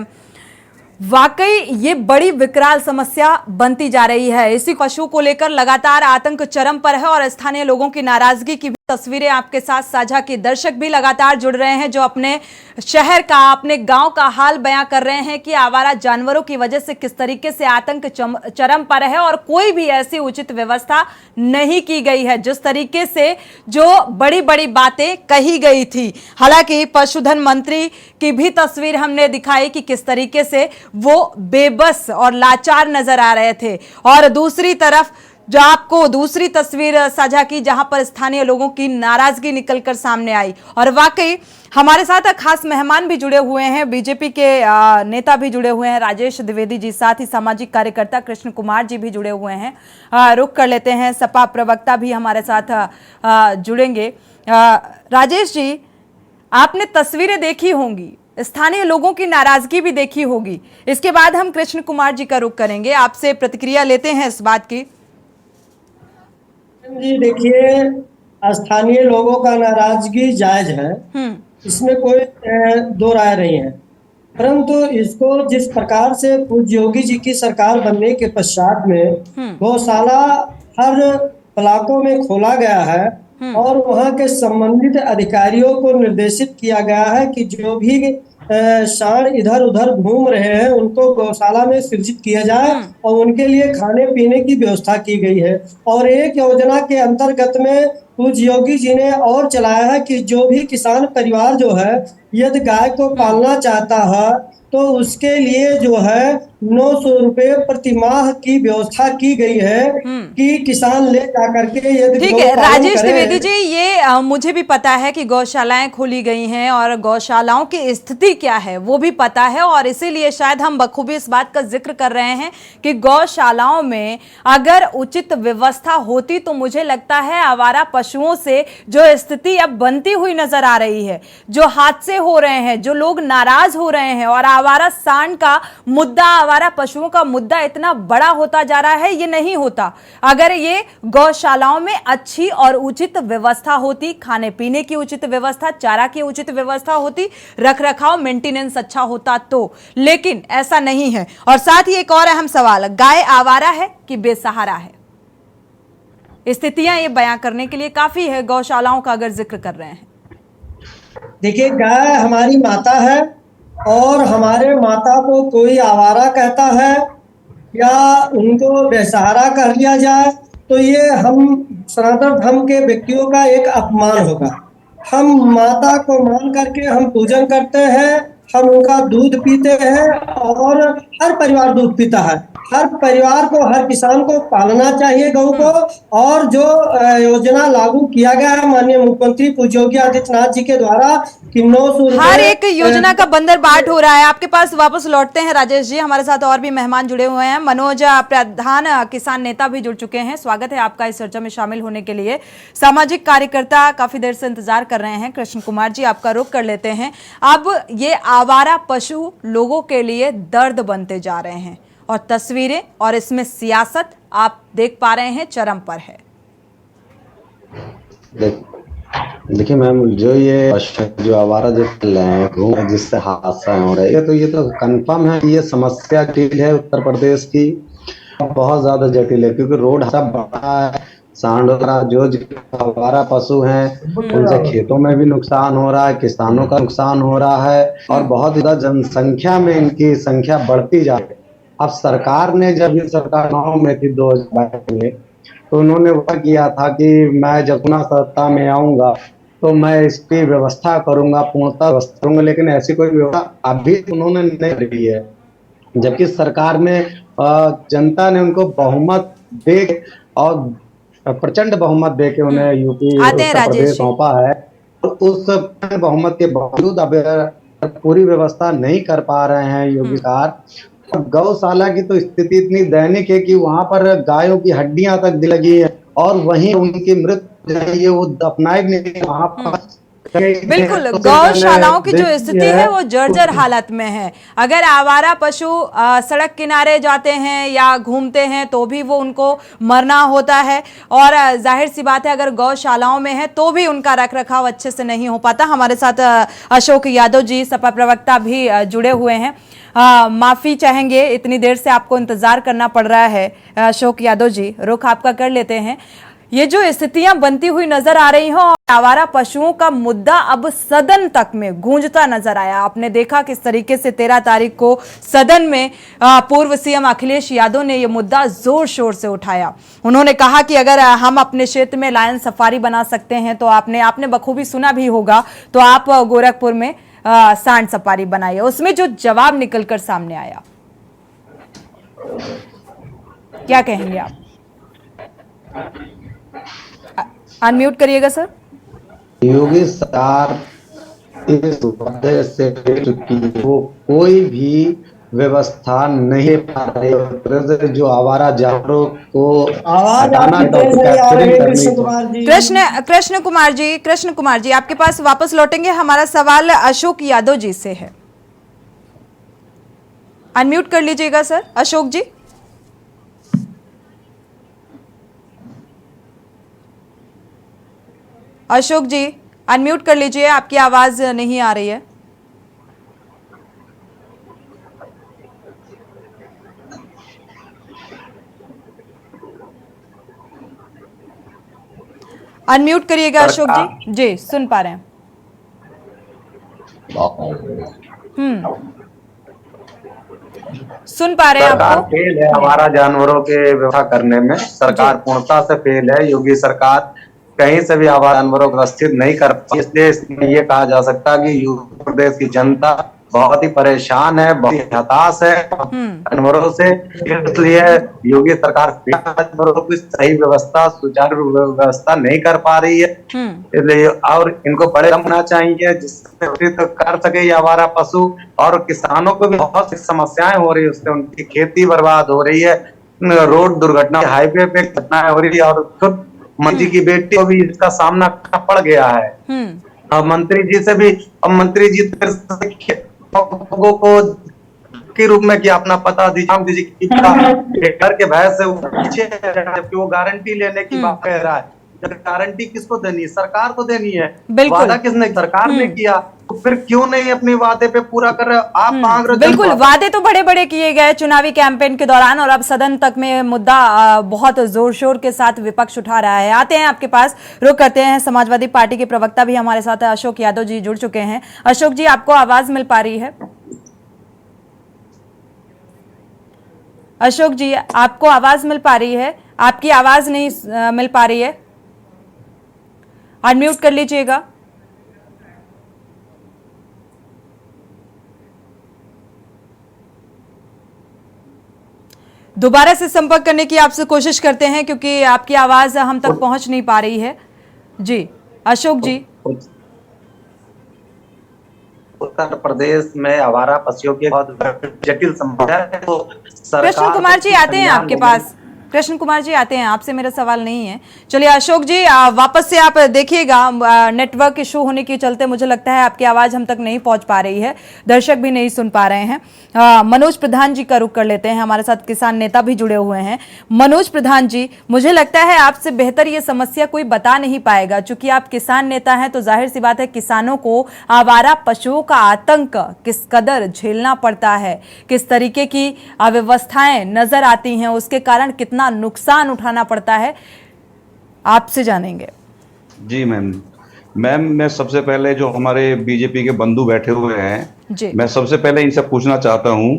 वाकई ये बड़ी विकराल समस्या बनती जा रही है। इसी पशु को लेकर लगातार आतंक चरम पर है और स्थानीय लोगों की नाराजगी की तस्वीरें आपके साथ साझा की। दर्शक भी लगातार जुड़ रहे हैं जो अपने शहर का, अपने गांव का हाल बयां कर रहे हैं कि आवारा जानवरों की वजह से किस तरीके से आतंक चरम पर है और कोई भी ऐसी उचित व्यवस्था नहीं की गई है। जिस तरीके से जो बड़ी बड़ी बातें कही गई थी, हालांकि पशुधन मंत्री की भी तस्वीर हमने दिखाई कि किस तरीके से वो बेबस और लाचार नजर आ रहे थे, और दूसरी तरफ जो आपको दूसरी तस्वीर साझा की जहां पर स्थानीय लोगों की नाराजगी निकलकर सामने आई। और वाकई हमारे साथ खास मेहमान भी जुड़े हुए हैं, बीजेपी के नेता भी जुड़े हुए हैं, राजेश द्विवेदी जी, साथ ही सामाजिक कार्यकर्ता कृष्ण कुमार जी भी जुड़े हुए हैं। रुक कर लेते हैं, सपा प्रवक्ता भी हमारे साथ जुड़ेंगे। राजेश जी, आपने तस्वीरें देखी होंगी, स्थानीय लोगों की नाराजगी भी देखी होगी, इसके बाद हम कृष्ण कुमार जी का रुख करेंगे, आपसे प्रतिक्रिया लेते हैं इस बात की। जी देखिए, स्थानीय लोगों का नाराजगी जायज है, इसमें कोई दो राय नहीं है, परंतु इसको जिस प्रकार से पूज्य योगी जी की सरकार बनने के पश्चात में गौशाला हर ब्लॉकों में खोला गया है और वहां के संबंधित अधिकारियों को निर्देशित किया गया है कि जो भी सांड इधर उधर घूम रहे हैं उनको गौशाला में सृजित किया जाए और उनके लिए खाने पीने की व्यवस्था की गई है। और एक योजना के अंतर्गत में पूज्य योगी जी ने और चलाया है कि जो भी किसान परिवार जो है यदि गाय को पालना चाहता है तो उसके लिए जो है 900 रुपए प्रति माह की व्यवस्था की गई है कि किसान ले जाकर के यदि ठीक है राजेश द्विवेदी जी, ये मुझे भी पता है कि गौशालाएं खोली गई हैं और गौशालाओं की स्थिति क्या है वो भी पता है, और इसीलिए शायद हम बखूबी इस बात का जिक्र कर रहे हैं कि गौशालाओं में अगर उचित व्यवस्था होती तो मुझे लगता है आवारा पशुओं से जो स्थिति अब बनती हुई नजर आ रही है, जो हादसे हो रहे हैं, जो लोग नाराज हो रहे हैं और आवारा सांड का मुद्दा, आवारा पशुओं का मुद्दा इतना बड़ा होता जा रहा है, ये नहीं होता अगर ये गौशालाओं में अच्छी और उचित व्यवस्था होती, खाने पीने की उचित व्यवस्था, चारा की उचित व्यवस्था होती, रखरखाव मेंटेनेंस अच्छा होता तो। लेकिन ऐसा नहीं है। और साथ ही एक और अहम सवाल, गाय आवारा है कि बेसहारा है? स्थितियां ये बयां करने के लिए काफी है गौशालाओं का अगर जिक्र कर रहे हैं। देखिए, गाय हमारी माता है और हमारे माता को कोई आवारा कहता है या उनको बेसहारा कह लिया जाए तो ये हम सनातन धर्म के व्यक्तियों का एक अपमान होगा। हम माता को मान करके हम पूजन करते हैं, हम उनका दूध पीते हैं और हर परिवार दूध पीता है। हर परिवार को, हर किसान को पालना चाहिए गौ को। और जो योजना लागू किया गया है माननीय मुख्यमंत्री पूज्य योगी आदित्यनाथ जी के द्वारा कि 900 हर एक योजना का बंदर बाट हो रहा है। आपके पास वापस लौटते हैं राजेश जी, हमारे साथ और भी मेहमान जुड़े हुए हैं। मनोज प्रधान किसान नेता भी जुड़ चुके हैं, स्वागत है आपका इस चर्चा में शामिल होने के लिए। सामाजिक कार्यकर्ता काफी देर से इंतजार कर रहे हैं, कृष्ण कुमार जी आपका रुख कर लेते हैं। अब ये आवारा पशु लोगों के लिए दर्द बनते जा रहे हैं और तस्वीरें और इसमें सियासत आप देख पा रहे हैं चरम पर है। देखिए मैम, जो ये जो आवारा जो चल रहे हैं जिससे हादसा हो रहे हैं, तो ये तो कंफर्म है ये समस्या जटिल है उत्तर प्रदेश की, बहुत ज्यादा जटिल है, क्योंकि रोड सब बड़ा है। सांड जो आवारा पशु हैं उनसे खेतों में भी नुकसान हो रहा है, किसानों का नुकसान हो रहा है और बहुत ज्यादा जनसंख्या में इनकी संख्या बढ़ती जा रही है। अब सरकार ने, जब ये सरकार गाँव में थी 2022 में, तो उन्होंने वह किया था कि मैं जब पुनः सत्ता में आऊंगा तो मैं इसकी व्यवस्था करूंगा, पूर्णतः व्यवस्था करूंगा, लेकिन ऐसी कोई व्यवस्था अभी उन्होंने नहीं करी है। जबकि सरकार में जनता ने उनको बहुमत दे और प्रचंड बहुमत दे के उन्हें यूपी उत्तर प्रदेश सौंपा है। उस बहुमत के बावजूद अब पूरी व्यवस्था नहीं कर पा रहे हैं योगी सरकार। गौशाला की तो स्थिति इतनी दैनिक है कि वहां पर गायों की हड्डियां तक लगी है और वहीं उनकी मृत्यु वो दफनाए नहीं वहां पर। बिल्कुल, गौशालाओं की जो स्थिति है वो जर्जर हालत में है। अगर आवारा पशु सड़क किनारे जाते हैं या घूमते हैं तो भी वो उनको मरना होता है, और जाहिर सी बात है अगर गौशालाओं में है तो भी उनका रखरखाव अच्छे से नहीं हो पाता। हमारे साथ अशोक यादव जी सपा प्रवक्ता भी जुड़े हुए हैं। माफी चाहेंगे, इतनी देर से आपको इंतजार करना पड़ रहा है। अशोक यादव जी, रुख आपका कर लेते हैं। ये जो स्थितियां बनती हुई नजर आ रही हो और आवारा पशुओं का मुद्दा अब सदन तक में गूंजता नजर आया। आपने देखा किस तरीके से 13 तारीख को सदन में पूर्व सीएम अखिलेश यादव ने यह मुद्दा जोर शोर से उठाया। उन्होंने कहा कि अगर हम अपने क्षेत्र में लायन सफारी बना सकते हैं तो आपने बखूबी सुना भी होगा, तो आप गोरखपुर में सांड सफारी बनाइए। उसमें जो जवाब निकलकर सामने आया, क्या कहेंगे आप? अनम्यूट करिएगा सर। योगी सरकार इस वादे से चुकी, वो कोई भी व्यवस्था नहीं पा रही। जो आवारा जानवरों को हटाना, कृष्ण कुमार जी आपके पास वापस लौटेंगे। हमारा सवाल अशोक यादव जी से है। अनम्यूट कर लीजिएगा सर, अशोक जी। अशोक जी अनम्यूट कर लीजिए, आपकी आवाज नहीं आ रही है। अनम्यूट करिएगा अशोक जी। जी सुन पा रहे हैं। सुन पा रहे हैं सरकार आपको। फेल है हमारा जानवरों के व्यवस्था करने में। सरकार पूर्णता से फेल है। योगी सरकार कहीं से भी आवारा जानवरों को व्यवस्थित नहीं कर पाई। इसलिए इसमें ये कहा जा सकता है कि यूपी प्रदेश की जनता बहुत ही परेशान है, बहुत ही हताश है जानवरों से। इसलिए योगी सरकार जानवरों की सही व्यवस्था, सुचारू व्यवस्था नहीं कर पा रही है। इसलिए और इनको बड़े होना चाहिए जिससे तो कर सके ये आवारा पशु। और किसानों को भी बहुत सी समस्याएं हो रही है, उससे उनकी खेती बर्बाद हो रही है, रोड दुर्घटना, हाईवे पे घटनाएं हो रही है और खुद मंत्री की बेटी को भी इसका सामना करना पड़ गया है। अब मंत्री जी से भी, अब मंत्री जी लोगों को के रूप में क्या अपना पता दीजिए घर के भय से पीछे, जबकि वो गारंटी लेने की बात कह रहा है। गारंटी किसको देनी है? सरकार को देनी है। वादा किसने? सरकार ने किया। तो फिर क्यों नहीं अपने वादे पे पूरा कर रहे? आप मांग रहे। बिल्कुल, वादे तो बड़े बड़े किए गए चुनावी कैंपेन के दौरान, और अब सदन तक में मुद्दा बहुत जोर शोर के साथ विपक्ष उठा रहा है। आते हैं आपके पास, रुक करते हैं। समाजवादी पार्टी के प्रवक्ता भी हमारे साथ अशोक यादव जी जुड़ चुके हैं। अशोक जी आपको आवाज मिल पा रही है? अशोक जी आपको आवाज मिल पा रही है? आपकी आवाज नहीं मिल पा रही है, अनम्यूट कर लीजिएगा। दोबारा से संपर्क करने की आपसे कोशिश करते हैं क्योंकि आपकी आवाज हम तक पहुंच नहीं पा रही है। जी अशोक जी। उत्तर प्रदेश में आवारा पशुओं की बहुत जटिल समस्या है। तो कृष्ण कुमार जी आते हैं आपके पास। कृष्ण कुमार जी आते हैं, आपसे मेरा सवाल नहीं है। चलिए अशोक जी वापस से आप देखिएगा, नेटवर्क इशू होने के चलते मुझे लगता है आपकी आवाज हम तक नहीं पहुंच पा रही है, दर्शक भी नहीं सुन पा रहे हैं। मनोज प्रधान जी का रुख कर लेते हैं, हमारे साथ किसान नेता भी जुड़े हुए हैं। मनोज प्रधान जी, मुझे लगता है आपसे बेहतर ये समस्या कोई बता नहीं पाएगा। चूंकि आप किसान नेता हैं तो जाहिर सी बात है किसानों को आवारा पशुओं का आतंक किस कदर झेलना पड़ता है, किस तरीके की अव्यवस्थाएं नजर आती हैं, उसके कारण कितना नुकसान उठाना पड़ता है, आपसे जानेंगे। जी मैम मैं सबसे पहले जो हमारे बीजेपी के बंधु बैठे हुए हैं, मैं सबसे पहले इनसे पूछना चाहता हूं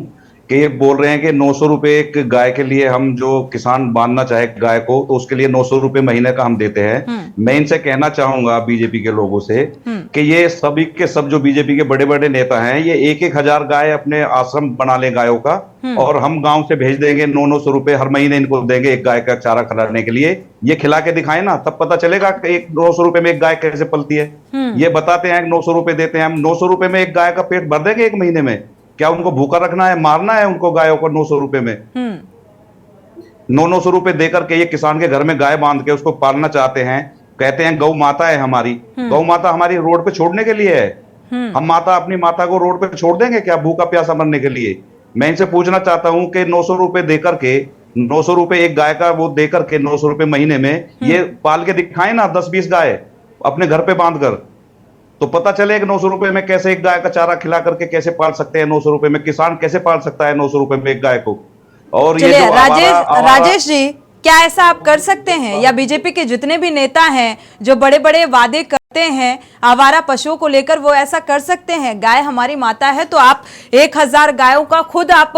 कि ये बोल रहे हैं कि 900 रुपए एक गाय के लिए, हम जो किसान बांधना चाहे गाय को तो उसके लिए 900 रुपए महीने का हम देते हैं। मैं इनसे कहना चाहूंगा बीजेपी के लोगों से कि ये सभी के सब जो बीजेपी के बड़े बड़े नेता हैं, ये 1-1000 गाय अपने आश्रम बना ले गायों का, और हम गांव से भेज देंगे 900 रुपए हर महीने इनको देंगे एक गाय का चारा खिलाने के लिए। ये खिला के दिखाए ना, तब पता चलेगा कि 900 रुपए में एक गाय कैसे पलती है। ये बताते हैं 900 रुपए देते हैं, हम 900 रुपए में एक गाय का पेट भर देंगे एक महीने में? क्या उनको भूखा रखना है, मारना है उनको गायों को 900 रुपए में? 900 रुपए देकर के ये किसान के घर में गाय बांध के उसको पालना चाहते हैं। कहते हैं गौ माता है हमारी। गौ माता हमारी रोड पे छोड़ने के लिए है? हम माता अपनी माता को रोड पे छोड़ देंगे क्या भूखा प्यासा मरने के लिए? मैं इनसे पूछना चाहता हूं कि 900 रुपए देकर के, 900 रुपए एक गाय का वो देकर के 900 रुपए महीने में ये पाल के दिखाए ना 10-20 गाय अपने घर पे बांध कर, तो पता चले कि 900 रुपए में कैसे एक गाय का चारा खिला करके कैसे पाल सकते हैं। 900 रुपए में किसान कैसे पाल सकता है 900 रुपए में एक गाय को? और ये जो राजेश जी, क्या ऐसा आप कर सकते हैं, या बीजेपी के जितने भी नेता हैं जो बड़े बड़े वादे करते हैं आवारा पशुओं को लेकर, वो ऐसा कर सकते हैं? गाय हमारी माता है, तो आप 1000 गायों का खुद आप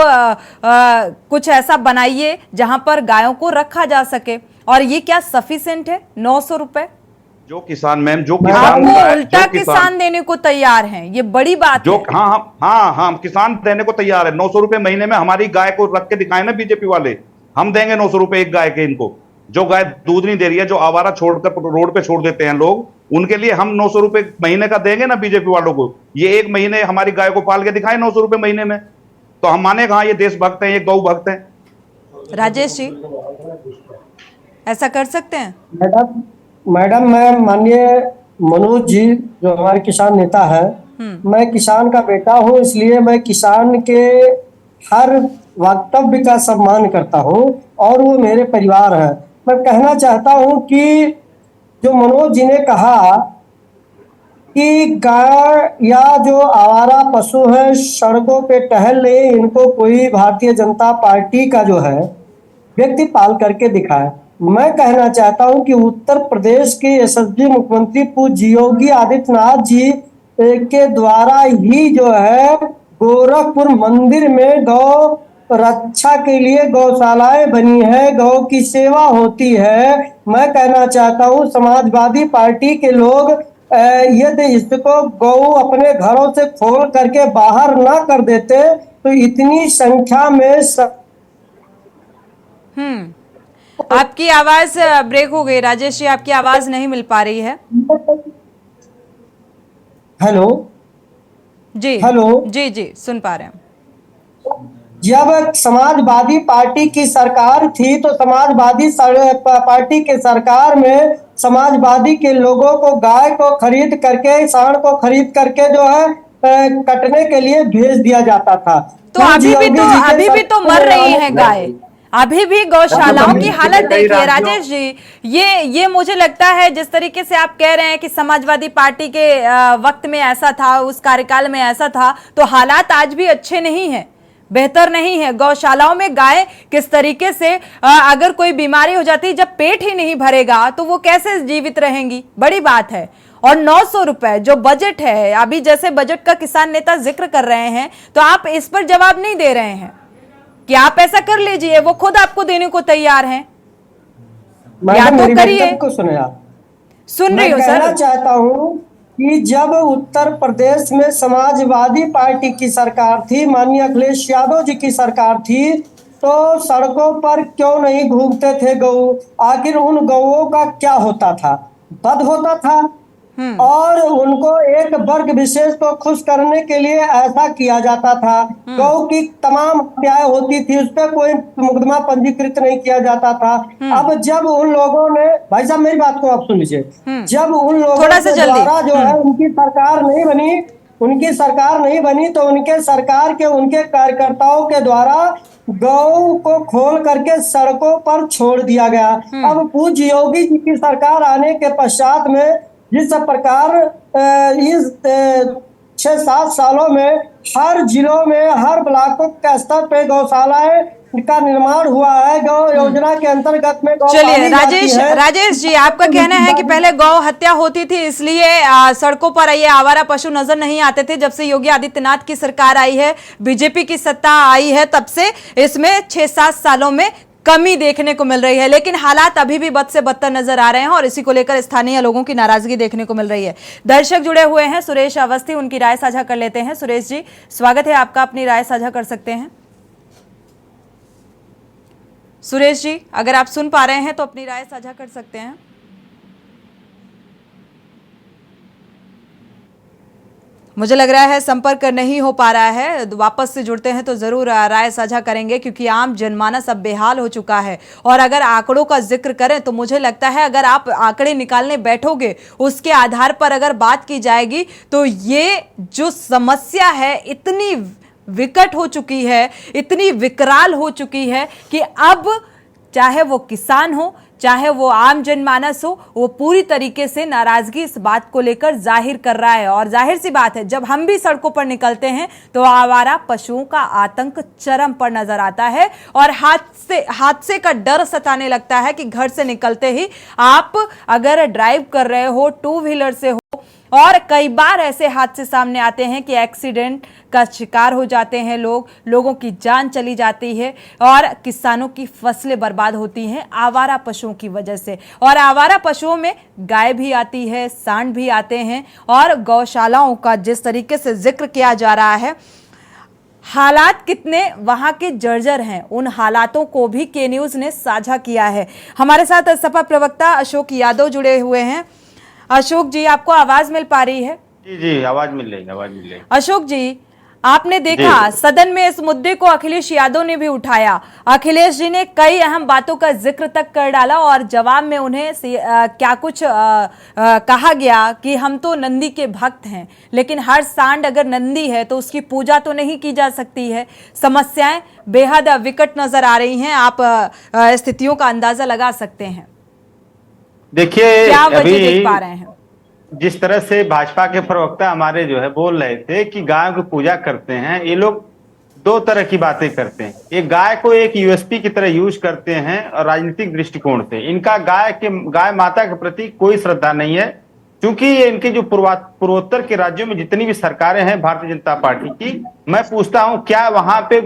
कुछ ऐसा बनाइए जहां पर गायों को रखा जा सके। और ये क्या सफिशिएंट है 900 रुपए? जो किसान मैम, जो किसान उल्टा किसान देने को तैयार हैं, ये बड़ी बात जो है। हाँ किसान देने को तैयार है। 900 रुपए महीने में हमारी गाय को रख के दिखाए ना बीजेपी वाले, हम देंगे 900 रुपए एक गाय के इनको। जो गाय दूध नहीं दे रही है, जो आवारा छोड़कर रोड पे छोड़ देते हैं लोग, उनके लिए हम 900 रुपए महीने का देंगे ना बीजेपी वालों को। ये एक महीने हमारी गाय को पाल के दिखाए 900 रुपए महीने में, तो हम माने कहाँ ये देशभक्त हैं, ये गौ भक्त हैं। राजेश जी ऐसा कर सकते हैं? मैडम मैं माननीय मनोज जी जो हमारे किसान नेता है, मैं किसान का बेटा हूं, इसलिए मैं किसान के हर वक्तव्य का सम्मान करता हूं और वो मेरे परिवार है। मैं कहना चाहता हूं कि जो मनोज जी ने कहा कि गाय या जो आवारा पशु है सड़कों पे टहल रहे, इनको कोई भारतीय जनता पार्टी का जो है व्यक्ति पाल करके दिखाए। मैं कहना चाहता हूं कि उत्तर प्रदेश के यशस्वी मुख्यमंत्री पूज्य योगी आदित्यनाथ जी के द्वारा ही जो है गोरखपुर मंदिर में गौ रक्षा के लिए गौशालाएं बनी है, गौ की सेवा होती है। मैं कहना चाहता हूं समाजवादी पार्टी के लोग यदि इसको गौ अपने घरों से खोल करके बाहर ना कर देते तो इतनी संख्या में आपकी आवाज ब्रेक हो गई राजेश जी, आपकी आवाज नहीं मिल पा रही है। हेलो जी, हेलो जी जी सुन पा रहे हैं। जब समाजवादी पार्टी की सरकार थी तो समाजवादी पार्टी के सरकार में समाजवादी के लोगों को गाय को खरीद करके, सांड को खरीद करके जो है कटने के लिए भेज दिया जाता था। तो अभी भी तो मर रही है गाय, अभी भी गौशालाओं की हालत देखिए राजेश जी। ये मुझे लगता है जिस तरीके से आप कह रहे हैं कि समाजवादी पार्टी के वक्त में ऐसा था, उस कार्यकाल में ऐसा था, तो हालात आज भी अच्छे नहीं हैं, बेहतर नहीं है। गौशालाओं में गाय किस तरीके से अगर कोई बीमारी हो जाती है, जब पेट ही नहीं भरेगा तो वो कैसे जीवित रहेंगी, बड़ी बात है। और 900 रुपए जो बजट है, अभी जैसे बजट का किसान नेता जिक्र कर रहे हैं, तो आप इस पर जवाब नहीं दे रहे हैं कि आप ऐसा कर लीजिए, वो खुद आपको देने को तैयार हैं, या तो करिए। सुन रही हो सर? कहना चाहता हूं कि जब उत्तर प्रदेश में समाजवादी पार्टी की सरकार थी, माननीय अखिलेश यादव जी की सरकार थी, तो सड़कों पर क्यों नहीं घूमते थे गऊ? आखिर उन गऊओं का क्या होता था? वध होता था और उनको एक वर्ग विशेष को खुश करने के लिए ऐसा किया जाता था। गौ की तमाम हत्याएं होती थी, उस पर कोई मुकदमा पंजीकृत नहीं किया जाता था। अब जब उन लोगों ने, भाई साहब मेरी बात को आप सुन लीजिए, जब उन लोगों के द्वारा जो है उनकी सरकार नहीं बनी तो उनके सरकार के उनके कार्यकर्ताओं के द्वारा गौ को खोल करके सड़कों पर छोड़ दिया गया। अब पूज्य योगी जी की सरकार आने के पश्चात में जिस प्रकार इस 6-7 सालों में हर जिलों में, हर ब्लॉकों के स्तर पे गौशालाएं का निर्माण हुआ है, गौ योजना के अंतर्गत में। चलिए राजेश जी, आपका कहना है कि पहले गौ हत्या होती थी, इसलिए सड़कों पर ये आवारा पशु नजर नहीं आते थे। जब से योगी आदित्यनाथ की सरकार आई है, बीजेपी की सत्ता आई है, तब से इसमें 6-7 सालों में कमी देखने को मिल रही है, लेकिन हालात अभी भी बद से बदतर नजर आ रहे हैं और इसी को लेकर स्थानीय लोगों की नाराजगी देखने को मिल रही है। दर्शक जुड़े हुए हैं, सुरेश अवस्थी, उनकी राय साझा कर लेते हैं। सुरेश जी स्वागत है आपका, अपनी राय साझा कर सकते हैं। सुरेश जी अगर आप सुन पा रहे हैं तो अपनी राय साझा कर सकते हैं। मुझे लग रहा है संपर्क नहीं हो पा रहा है, वापस से जुड़ते हैं तो जरूर राय साझा करेंगे, क्योंकि आम जनमानस अब बेहाल हो चुका है। और अगर आंकड़ों का जिक्र करें तो मुझे लगता है अगर आप आंकड़े निकालने बैठोगे, उसके आधार पर अगर बात की जाएगी तो ये जो समस्या है इतनी विकट हो चुकी है, इतनी विकराल हो चुकी है कि अब चाहे वो किसान हो, चाहे वो आम जनमानस हो, वो पूरी तरीके से नाराजगी इस बात को लेकर जाहिर कर रहा है। और जाहिर सी बात है, जब हम भी सड़कों पर निकलते हैं तो आवारा पशुओं का आतंक चरम पर नजर आता है और हादसे का डर सताने लगता है कि घर से निकलते ही आप अगर ड्राइव कर रहे हो, टू व्हीलर से हो, और कई बार ऐसे हादसे सामने आते हैं कि एक्सीडेंट का शिकार हो जाते हैं लोगों की जान चली जाती है और किसानों की फसलें बर्बाद होती हैं आवारा पशुओं की वजह से। और आवारा पशुओं में गाय भी आती है, सांड भी आते हैं और गौशालाओं का जिस तरीके से जिक्र किया जा रहा है, हालात कितने वहां के जर्जर हैं, उन हालातों को भी के न्यूज ने साझा किया है। हमारे साथ सपा प्रवक्ता अशोक यादव जुड़े हुए हैं। अशोक जी, आपको आवाज मिल पा रही है? जी, आवाज मिल रही। अशोक जी, आपने देखा सदन में इस मुद्दे को अखिलेश यादव ने भी उठाया। अखिलेश जी ने कई अहम बातों का जिक्र तक कर डाला और जवाब में उन्हें क्या कुछ कहा गया कि हम तो नंदी के भक्त हैं, लेकिन हर सांड अगर नंदी है तो उसकी पूजा तो नहीं की जा सकती है। समस्याएं बेहद विकट नजर आ रही हैं, आप स्थितियों का अंदाजा लगा सकते हैं। देखिए, क्या वजह देख पा रहे हैं? जिस तरह से भाजपा के प्रवक्ता हमारे जो है बोल रहे थे कि गायों की पूजा करते हैं, ये लोग दो तरह की बातें करते हैं। एक गाय को एक यूएसपी की तरह यूज करते हैं और राजनीतिक दृष्टिकोण से इनका गाय माता के प्रति कोई श्रद्धा नहीं है, क्योंकि इनके जो पूर्वोत्तर के राज्यों में जितनी भी सरकारें हैं भारतीय जनता पार्टी की, मैं पूछता हूं क्या वहां पे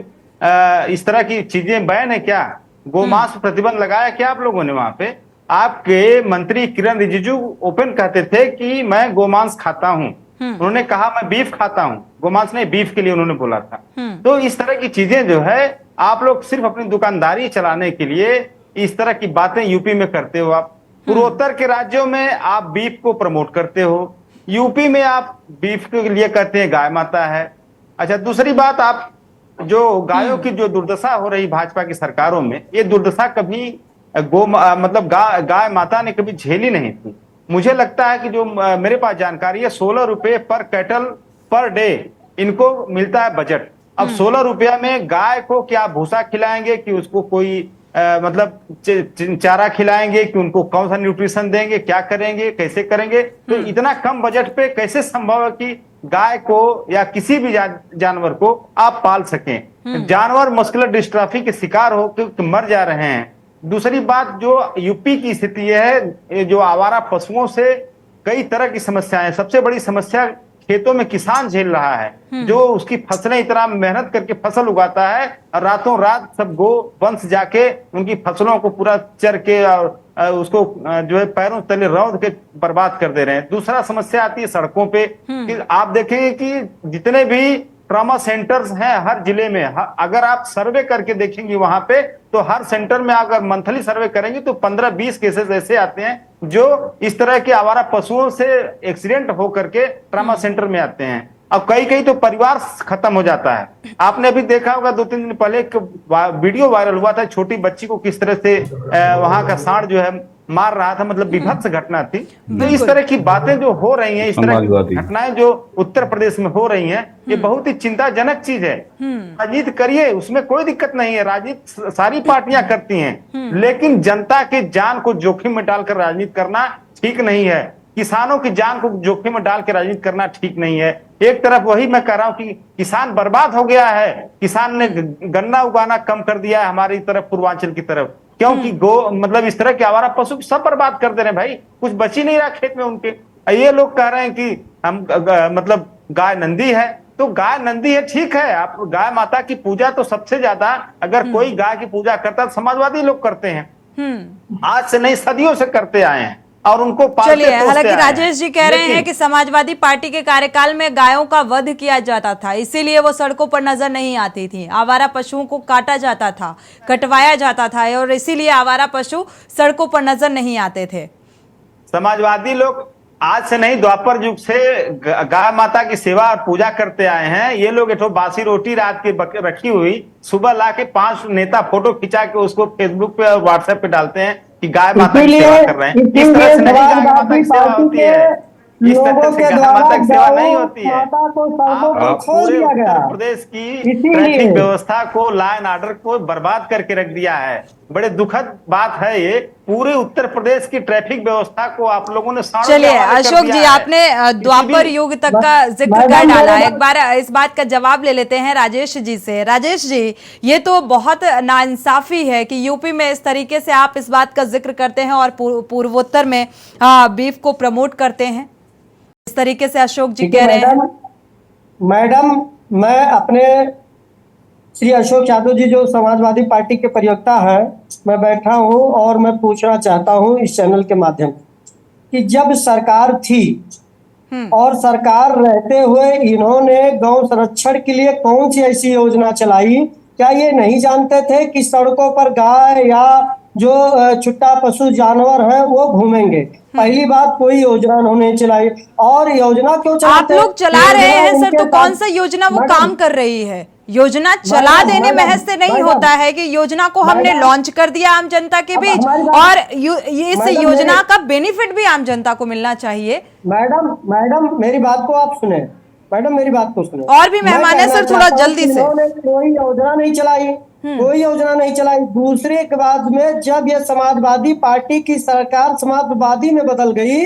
इस तरह की चीजें बैन है? क्या गोमांस प्रतिबंध लगाया क्या आप लोगों ने? वहां पे आपके मंत्री किरण रिजिजू ओपन कहते थे कि मैं गोमांस खाता हूं, उन्होंने कहा मैं बीफ खाता हूं, गोमांस नहीं बीफ के लिए उन्होंने बोला था। तो इस तरह की चीजें जो है आप लोग सिर्फ अपनी दुकानदारी चलाने के लिए इस तरह की बातें यूपी में करते हो। आप पूर्वोत्तर के राज्यों में आप बीफ को प्रमोट करते हो, यूपी में आप बीफ के लिए कहते हैं गाय माता है। अच्छा, दूसरी बात, आप जो गायों की जो दुर्दशा हो रही भाजपा की सरकारों में, ये दुर्दशा कभी मतलब गाय माता ने कभी झेली नहीं थी। मुझे लगता है कि जो मेरे पास जानकारी है, 16 रुपए पर कैटल पर डे इनको मिलता है बजट। अब 16 रुपया में गाय को क्या भूसा खिलाएंगे, कि उसको कोई मतलब चारा खिलाएंगे, कि उनको कौन सा न्यूट्रिशन देंगे, क्या करेंगे, कैसे करेंगे? तो इतना कम बजट पे कैसे संभव है कि गाय को या किसी भी जानवर को आप पाल सकें? जानवर मस्कुलर डिस्ट्रॉफी के शिकार हो के मर जा रहे हैं। दूसरी बात, जो यूपी की स्थिति है, जो आवारा पशुओं से कई तरह की समस्याएं, सबसे बड़ी समस्या खेतों में किसान झेल रहा है, जो उसकी फसलें इतना मेहनत करके फसल उगाता है और रातों रात सब गो वंश जाके उनकी फसलों को पूरा चर के और उसको जो है पैरों तले रौंद के बर्बाद कर दे रहे हैं। दूसरा समस्या आती है सड़कों पे, कि आप देखेंगे कि जितने भी ट्रॉमा सेंटर्स हैं हर जिले में, अगर आप सर्वे करके देखेंगे वहां पे, तो हर सेंटर में अगर मंथली सर्वे करेंगे तो 15-20 केसेस ऐसे आते हैं जो इस तरह के आवारा पशुओं से एक्सीडेंट होकर के ट्रॉमा सेंटर में आते हैं। अब कई तो परिवार खत्म हो जाता है। आपने अभी देखा होगा 2-3 दिन पहले एक वीडियो वायरल हुआ था, छोटी बच्ची को किस तरह से वहां का सांड जो है मार रहा था, मतलब विभत्स घटना थी। तो इस तरह की बातें जो हो रही हैं, इस तरह की घटनाएं जो उत्तर प्रदेश में हो रही हैं, ये बहुत ही चिंताजनक चीज है। राजनीति करिए, उसमें कोई दिक्कत नहीं है, राजनीति सारी पार्टियां करती हैं, लेकिन जनता के जान को जोखिम में डालकर राजनीति करना ठीक नहीं है। किसानों की जान को जोखिम में डाल के राजनीति करना ठीक नहीं है। एक तरफ वही मैं कह रहा हूं कि किसान बर्बाद हो गया है, किसान ने गन्ना उगाना कम कर दिया है हमारी तरफ, पूर्वांचल की तरफ, क्योंकि मतलब इस तरह के आवारा पशु सब बर्बाद कर दे रहे हैं भाई, कुछ बच ही नहीं रहा खेत में उनके। ये लोग कह रहे हैं कि हम मतलब गाय नंदी है, तो गाय नंदी है ठीक है, आप गाय माता की पूजा तो सबसे ज्यादा अगर कोई गाय की पूजा करता है तो समाजवादी लोग करते हैं, आज से नहीं सदियों से करते आए हैं और उनको चलिए, हालांकि राजेश जी कह रहे हैं कि समाजवादी पार्टी के कार्यकाल में गायों का वध किया जाता था, इसीलिए वो सड़कों पर नजर नहीं आती थी, आवारा पशुओं को काटा जाता था, कटवाया जाता था और इसीलिए आवारा पशु सड़कों पर नजर नहीं आते थे। समाजवादी लोग आज से नहीं, द्वापर युग से गाय माता की सेवा और पूजा करते आए हैं। ये लोग एक बासी रोटी रात की रखी हुई सुबह ला के 5 नेता फोटो खिंचा के उसको फेसबुक पे और व्हाट्सएप पे डालते हैं कि गाय माता की सेवा कर रहे हैं। इस तरह से नहीं गाय माता की सेवा होती है। इस तरह लोगों से के गाय द्वारा माता की सेवा नहीं गौ होती है। माता को सड़कों पर आप खोल पूरे दिया गया। उत्तर प्रदेश की इसीलिए ट्रैफिक व्यवस्था को, लॉ एंड ऑर्डर को बर्बाद करके रख दिया है। बड़े दुखद बात है ये, पूरे उत्तर प्रदेश की ट्रैफिक व्यवस्था को आप लोगों ने साड़ों के चलिए हवाले कर अशोक दिया जी, है। आपने द्वापर युग तक का जिक्र कर डाला। एक बार इस बात का जवाब ले लेते हैं राजेश जी से। राजेश जी, ये तो बहुत नाइंसाफी है कि यूपी में इस तरीके से आप इस बात का जिक्र करते हैं और पूर्वोत्तर में बीफ को प्रमोट करते हैं, इस तरीके से अशोक जी कह रहे हैं। मैडम, मैं अपने श्री अशोक यादव जी जो समाजवादी पार्टी के प्रवक्ता है, मैं बैठा हूं और मैं पूछना चाहता हूं इस चैनल के माध्यम से कि जब सरकार थी और सरकार रहते हुए इन्होंने गौ संरक्षण के लिए कौन सी ऐसी योजना चलाई? क्या ये नहीं जानते थे कि सड़कों पर गाय या जो छुट्टा पशु जानवर है वो घूमेंगे? पहली बात, कोई योजना उन्होंने चलाई। और योजना क्यों चलाते? आप लोग चला रहे हैं सर, तो कौन सा योजना वो काम कर रही है? योजना चला देने महज से नहीं होता है कि योजना को हमने लॉन्च कर दिया आम जनता के बीच, और इस योजना का बेनिफिट भी आम जनता को मिलना चाहिए। मैडम मेरी बात को आप सुने। मैडम मेरी बात को सुने। और भी मेहमान है सर, थोड़ा जल्दी से। कोई योजना नहीं चलाई, कोई योजना नहीं चलाई। दूसरे के बाद में जब ये समाजवादी पार्टी की सरकार समाजवादी में बदल गई,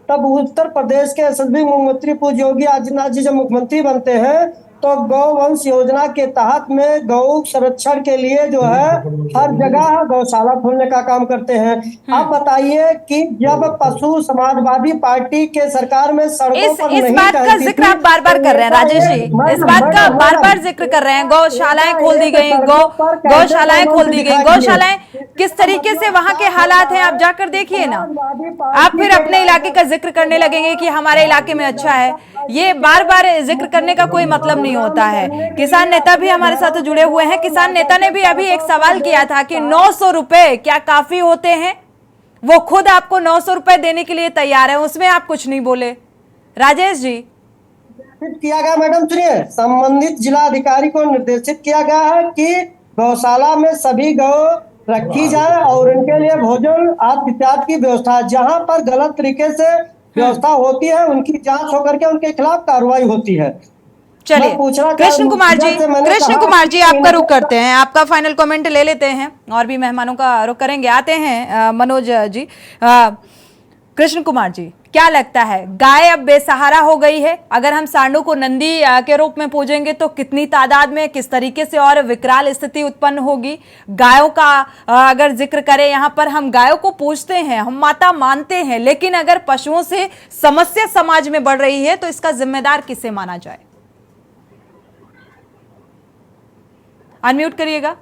तब उत्तर प्रदेश के यशस्वी मुख्यमंत्री पूज्य योगी आदित्यनाथ जी जब मुख्यमंत्री बनते हैं तो गौवंश योजना के तहत में गौ संरक्षण के लिए जो है हर जगह गौशाला खोलने का काम करते हैं। अब बताइए कि जब पशु समाजवादी पार्टी के सरकार में सड़कों पर इस बात का जिक्र आप बार बार कर रहे हैं राजेश जी, इस बात का बार बार जिक्र कर रहे हैं। गौशालाएं खोल दी गई, गौशालाएं खोल दी गई। गौशालाएं किस तरीके से वहां के हालात हैं आप जाकर देखिए ना। आप फिर अपने इलाके का जिक्र करने लगेंगे कि हमारे इलाके में अच्छा है। ये बार बार जिक्र करने का कोई मतलब नहीं होता है। किसान नेता भी हमारे साथ जुड़े हुए हैं। किसान नेता ने भी अभी एक सवाल किया था कि 900 रुपए क्या काफी होते हैं? वो खुद आपको 900 रुपए देने के लिए तैयार है, उसमें आप कुछ नहीं बोले। राजेश जी, किया गया मैडम, सुनिए, संबंधित जिला अधिकारी को निर्देशित किया गया है कि गौशाला में सभी गौ रखी जाए और उनके लिए भोजन आदि इत्यादि की व्यवस्था, जहां पर गलत तरीके से व्यवस्था होती है उनकी जांच होकर के उनके खिलाफ कार्रवाई होती है। चलिए कृष्ण कुमार जी आपका रुख करते हैं, आपका फाइनल कमेंट ले लेते हैं और भी मेहमानों का रुख करेंगे। आते हैं मनोज जी। कृष्ण कुमार जी, क्या लगता है गाय अब बेसहारा हो गई है? अगर हम सांडों को नंदी के रूप में पूजेंगे तो कितनी तादाद में, किस तरीके से और विकराल स्थिति उत्पन्न होगी? गायों का अगर जिक्र करें, यहाँ पर हम गायों को पूजते हैं, हम माता मानते हैं, लेकिन अगर पशुओं से समस्या समाज में बढ़ रही है तो इसका जिम्मेदार किसे माना जाए? अनम्यूट करिएगा।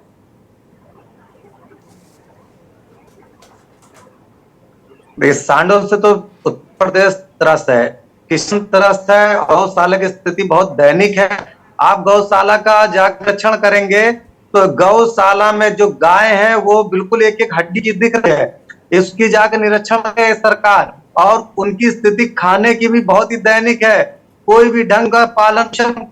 सांडों से तो उत्तर प्रदेश त्रस्त है, किसान त्रस्त है। गौशाला की स्थिति बहुत दैनिक है। आप गौशाला का जाकर निरीक्षण करेंगे तो गौशाला में जो गाय है वो बिल्कुल एक एक हड्डी की दिख रही है। इसकी जाकर निरीक्षण करे सरकार, और उनकी स्थिति खाने की भी बहुत ही दैनिक है। कोई भी ढंग का पालन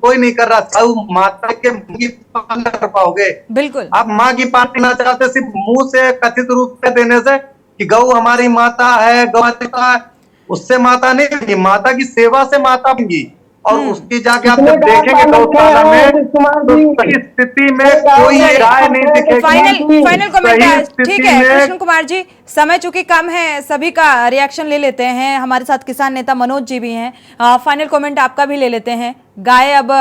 कोई नहीं कर रहा। सब माता के मुंह की पालन कर पाओगे? बिल्कुल। आप माँ की पालन करना चाहते सिर्फ मुंह से कथित रूप से देने से कि गौ हमारी माता है, गौ माता है, उससे माता नहीं बनेगी, माता की सेवा से माता बनेगी। और उसकी जाके आप जब देखेंगे गौशाला में तो सही स्थिति में कोई गाय नहीं दिखेगी। फाइनल कमेंट, ठीक है कृष्ण कुमार जी, समय चूंकि कम है, सभी का रिएक्शन ले लेते हैं। हमारे साथ किसान नेता मनोज जी भी हैं, फाइनल कमेंट आपका भी ले लेते हैं। गाय अब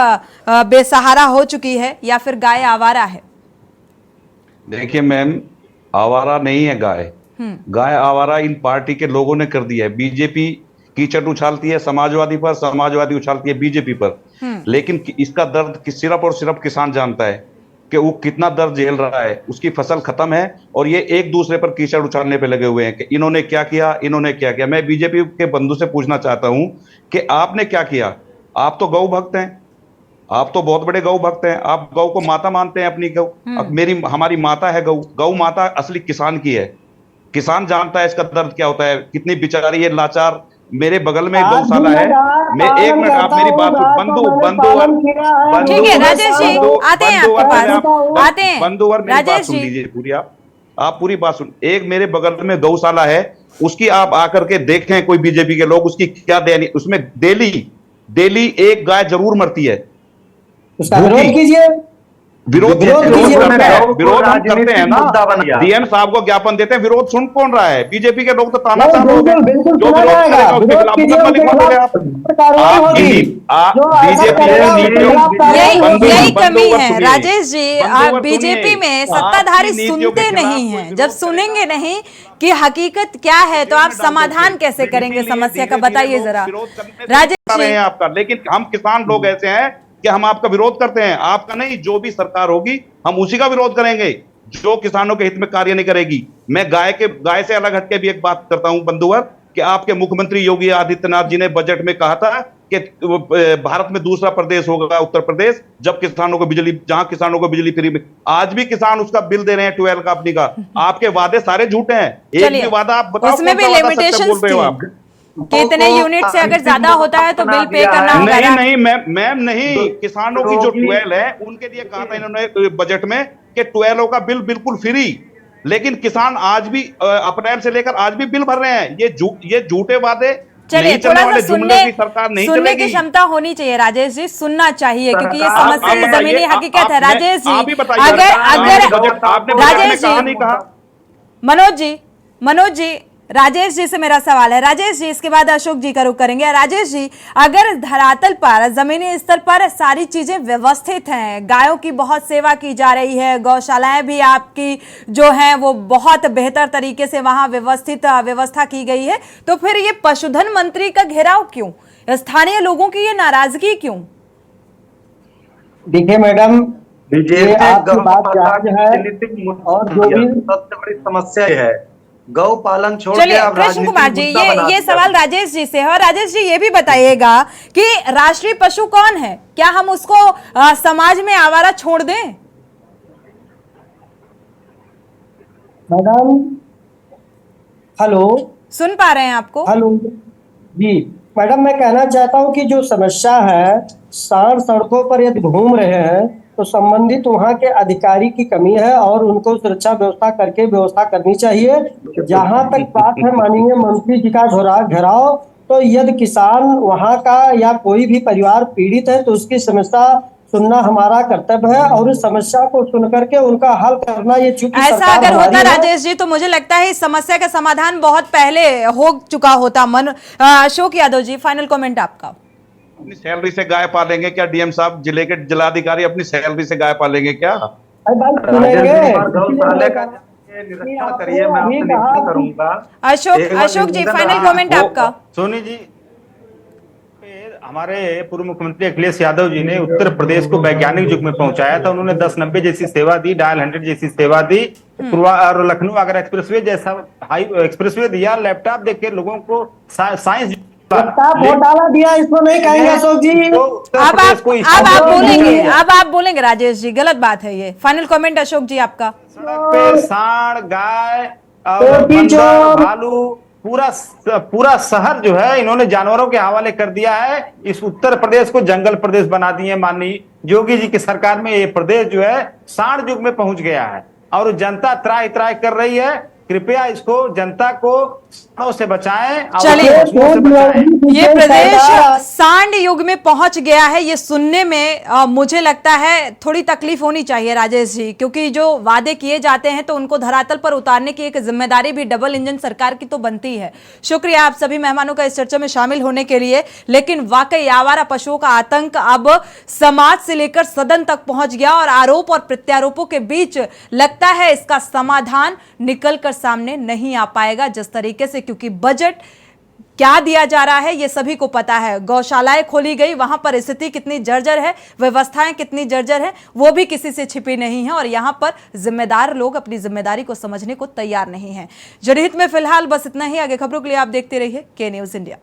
बेसहारा हो चुकी है या फिर गाय आवारा है? देखिए मैम, आवारा नहीं है गाय। गाय आवारा इन पार्टी के लोगों ने कर दिया है। बीजेपी कीचड़ उछालती है समाजवादी पर, समाजवादी उछालती है बीजेपी पर। लेकिन इसका दर्द सिर्फ और सिर्फ किसान जानता है कि वो कितना दर्द झेल रहा है। उसकी फसल खत्म है और ये एक दूसरे पर कीचड़ उछालने पे लगे हुए हैं कि इन्होंने क्या किया, इन्होंने क्या किया। मैं बीजेपी के बंधु से पूछना चाहता हूं कि आपने क्या किया? आप तो गौ भक्त हैं, आप तो बहुत बड़े गौ भक्त हैं। आप गौ को माता मानते हैं अपनी गौ। अब हमारी माता है गौ। गौ माता असली किसान की है। किसान जानता है इसका दर्द क्या होता है, कितनी बेचारी है, लाचार। मेरे बगल में गौशाला है। मैं एक मिनट, आप मेरी बात बंधुवर, ठीक है राजेश जी, आते हैं आपके पास, आते हैं बंधुवर, मेरी बात सुन लीजिए पूरी। आप पूरी बात सुन। एक मेरे बगल में गौशाला है, उसकी आप आकर के देखें, कोई बीजेपी के लोग, उसकी क्या देनी, उसमें डेली एक गाय जरूर मरती है। उसका विरोध कीजिए, विरोध हम करते हैं ना, मुद्दा बन गया। डीएम साहब को ज्ञापन देते हैं, विरोध सुन कौन रहा है? बीजेपी के लोग तो तानाशाह लोग हैं, बिल्कुल जो विरोध करेगा उसके खिलाफ मुकदमा लिखवाओगे आप। यही कमी है राजेश जी, आप बीजेपी में सत्ताधारी सुनते नहीं हैं। जब सुनेंगे नहीं कि हकीकत क्या है तो आप समाधान कैसे करेंगे समस्या का, बताइए जरा राजेश जी। आपका, लेकिन हम किसान लोग ऐसे हैं कि हम आपका विरोध करते हैं, आपका नहीं, जो भी सरकार होगी हम उसी का विरोध करेंगे जो किसानों के हित में कार्य नहीं करेगी। मैं गाय से अलग हटके भी एक बात करता हूं बंधुवर, कि आपके मुख्यमंत्री योगी आदित्यनाथ जी ने बजट में कहा था कि भारत में दूसरा प्रदेश होगा उत्तर प्रदेश, जब किसानों को बिजली, जहां किसानों को बिजली फ्री में। आज भी किसान उसका बिल दे रहे हैं 12 कंपनी का। आपके वादे सारे झूठे हैं, एक भी वादा आप बताओ उसमें भी लिमिटेशंस थी, कितने यूनिट से अगर ज्यादा होता है तो बिल पे करना होगा। नहीं मैम नहीं, किसानों की जो 12 है उनके लिए कहा था इन्होंने बजट में कि 12 का बिल बिल्कुल फ्री, लेकिन किसान आज भी अप्रैल से लेकर आज भी बिल भर रहे हैं। ये झूठे वादे। चलिए थोड़ा सा सुनने की क्षमता होनी चाहिए राजेश जी, सुनना चाहिए क्योंकि ये समस्या जमीनी हकीकत है। राजेश जी अगर राजेश जी, मनोज जी, राजेश जी से मेरा सवाल है। राजेश जी, इसके बाद अशोक जी का रुख करेंगे। राजेश जी, अगर धरातल पर, जमीनी स्तर पर सारी चीजें व्यवस्थित हैं, गायों की बहुत सेवा की जा रही है, गौशालाएं भी आपकी जो हैं वो बहुत बेहतर तरीके से वहां व्यवस्था की गई है, तो फिर ये पशुधन मंत्री का घेराव क्यों? स्थानीय लोगों की ये नाराजगी क्यों? देखिए मैडम, आपकी बात जायज है और जो भी सबसे बड़ी समस्या है गौ पालन छोड़ के अब कृष्ण कुमार जी, ये सवाल राजेश जी से है। और राजेश जी ये भी बताइएगा कि राष्ट्रीय पशु कौन है? क्या हम उसको समाज में आवारा छोड़ दें? मैडम हेलो, सुन पा रहे हैं आपको? हेलो जी मैडम, मैं कहना चाहता हूं कि जो समस्या है, सांड सड़कों पर यदि घूम रहे हैं तो संबंधित वहां के अधिकारी की कमी है और उनको सुरक्षा व्यवस्था करके व्यवस्था करनी चाहिए। जहां तक बात है माननीय मंत्री जी का घेराव, तो यदि किसान वहां का या कोई भी परिवार पीड़ित है तो उसकी समस्या सुनना हमारा कर्तव्य है और उस समस्या को सुन करके उनका हल करना ये चूंकि ऐसा अगर होता राजेश जी तो मुझे लगता है इस समस्या का समाधान बहुत पहले हो चुका होता। अशोक यादव जी, फाइनल कमेंट आपका। अपनी सैलरी से गाय पालेंगे क्या डीएम साहब? जिले के जिलाधिकारी अपनी सैलरी से गाय पालेंगे क्या? अशोक जी, फाइनल कमेंट आपका। सोनी जी, हमारे पूर्व मुख्यमंत्री अखिलेश यादव जी ने उत्तर प्रदेश को वैज्ञानिक युग में पहुंचाया था। उन्होंने 1090 जैसी सेवा दी, डायल 100 जैसी सेवा दी, और लखनऊ आगरा एक्सप्रेसवे जैसा हाई एक्सप्रेसवे दिया। लैपटॉप देख के लोगों को साइंस घोटाला दिया, इसको नहीं कहेंगे अशोक जी। अब आप बोलेंगे राजेश जी, गलत बात है ये। फाइनल कमेंट अशोक जी आपका। सड़क पे सांड, गाय और बंदर, भालू, पूरा शहर जो है इन्होंने जानवरों के हवाले कर दिया है। इस उत्तर प्रदेश को जंगल प्रदेश बना दिए। माननीय योगी जी की सरकार में ये प्रदेश जो है सांड युग में पहुंच गया है और जनता त्राही त्राही कर रही है। कृपया इसको, जनता को सांडों से बचाएं। चलिए, ये प्रदेश सांड युग में पहुंच गया है, ये सुनने में मुझे लगता है थोड़ी तकलीफ होनी चाहिए राजेश जी, क्योंकि जो वादे किए जाते हैं तो उनको धरातल पर उतारने की एक जिम्मेदारी भी डबल इंजन सरकार की तो बनती है। शुक्रिया आप सभी मेहमानों का इस चर्चा में शामिल होने के लिए। लेकिन वाकई आवारा पशुओं का आतंक अब समाज से लेकर सदन तक पहुंच गया और आरोप और प्रत्यारोपों के बीच लगता है इसका समाधान निकल कर सामने नहीं आ पाएगा जिस तरीके से, क्योंकि बजट क्या दिया जा रहा है ये सभी को पता है। गौशालाएं खोली गई, वहां पर स्थिति कितनी जर्जर है, व्यवस्थाएं कितनी जर्जर है, वो भी किसी से छिपी नहीं है और यहां पर जिम्मेदार लोग अपनी जिम्मेदारी को समझने को तैयार नहीं है। जनहित में फिलहाल बस इतना ही। आगे खबरों के लिए आप देखते रहिए के न्यूज़ इंडिया।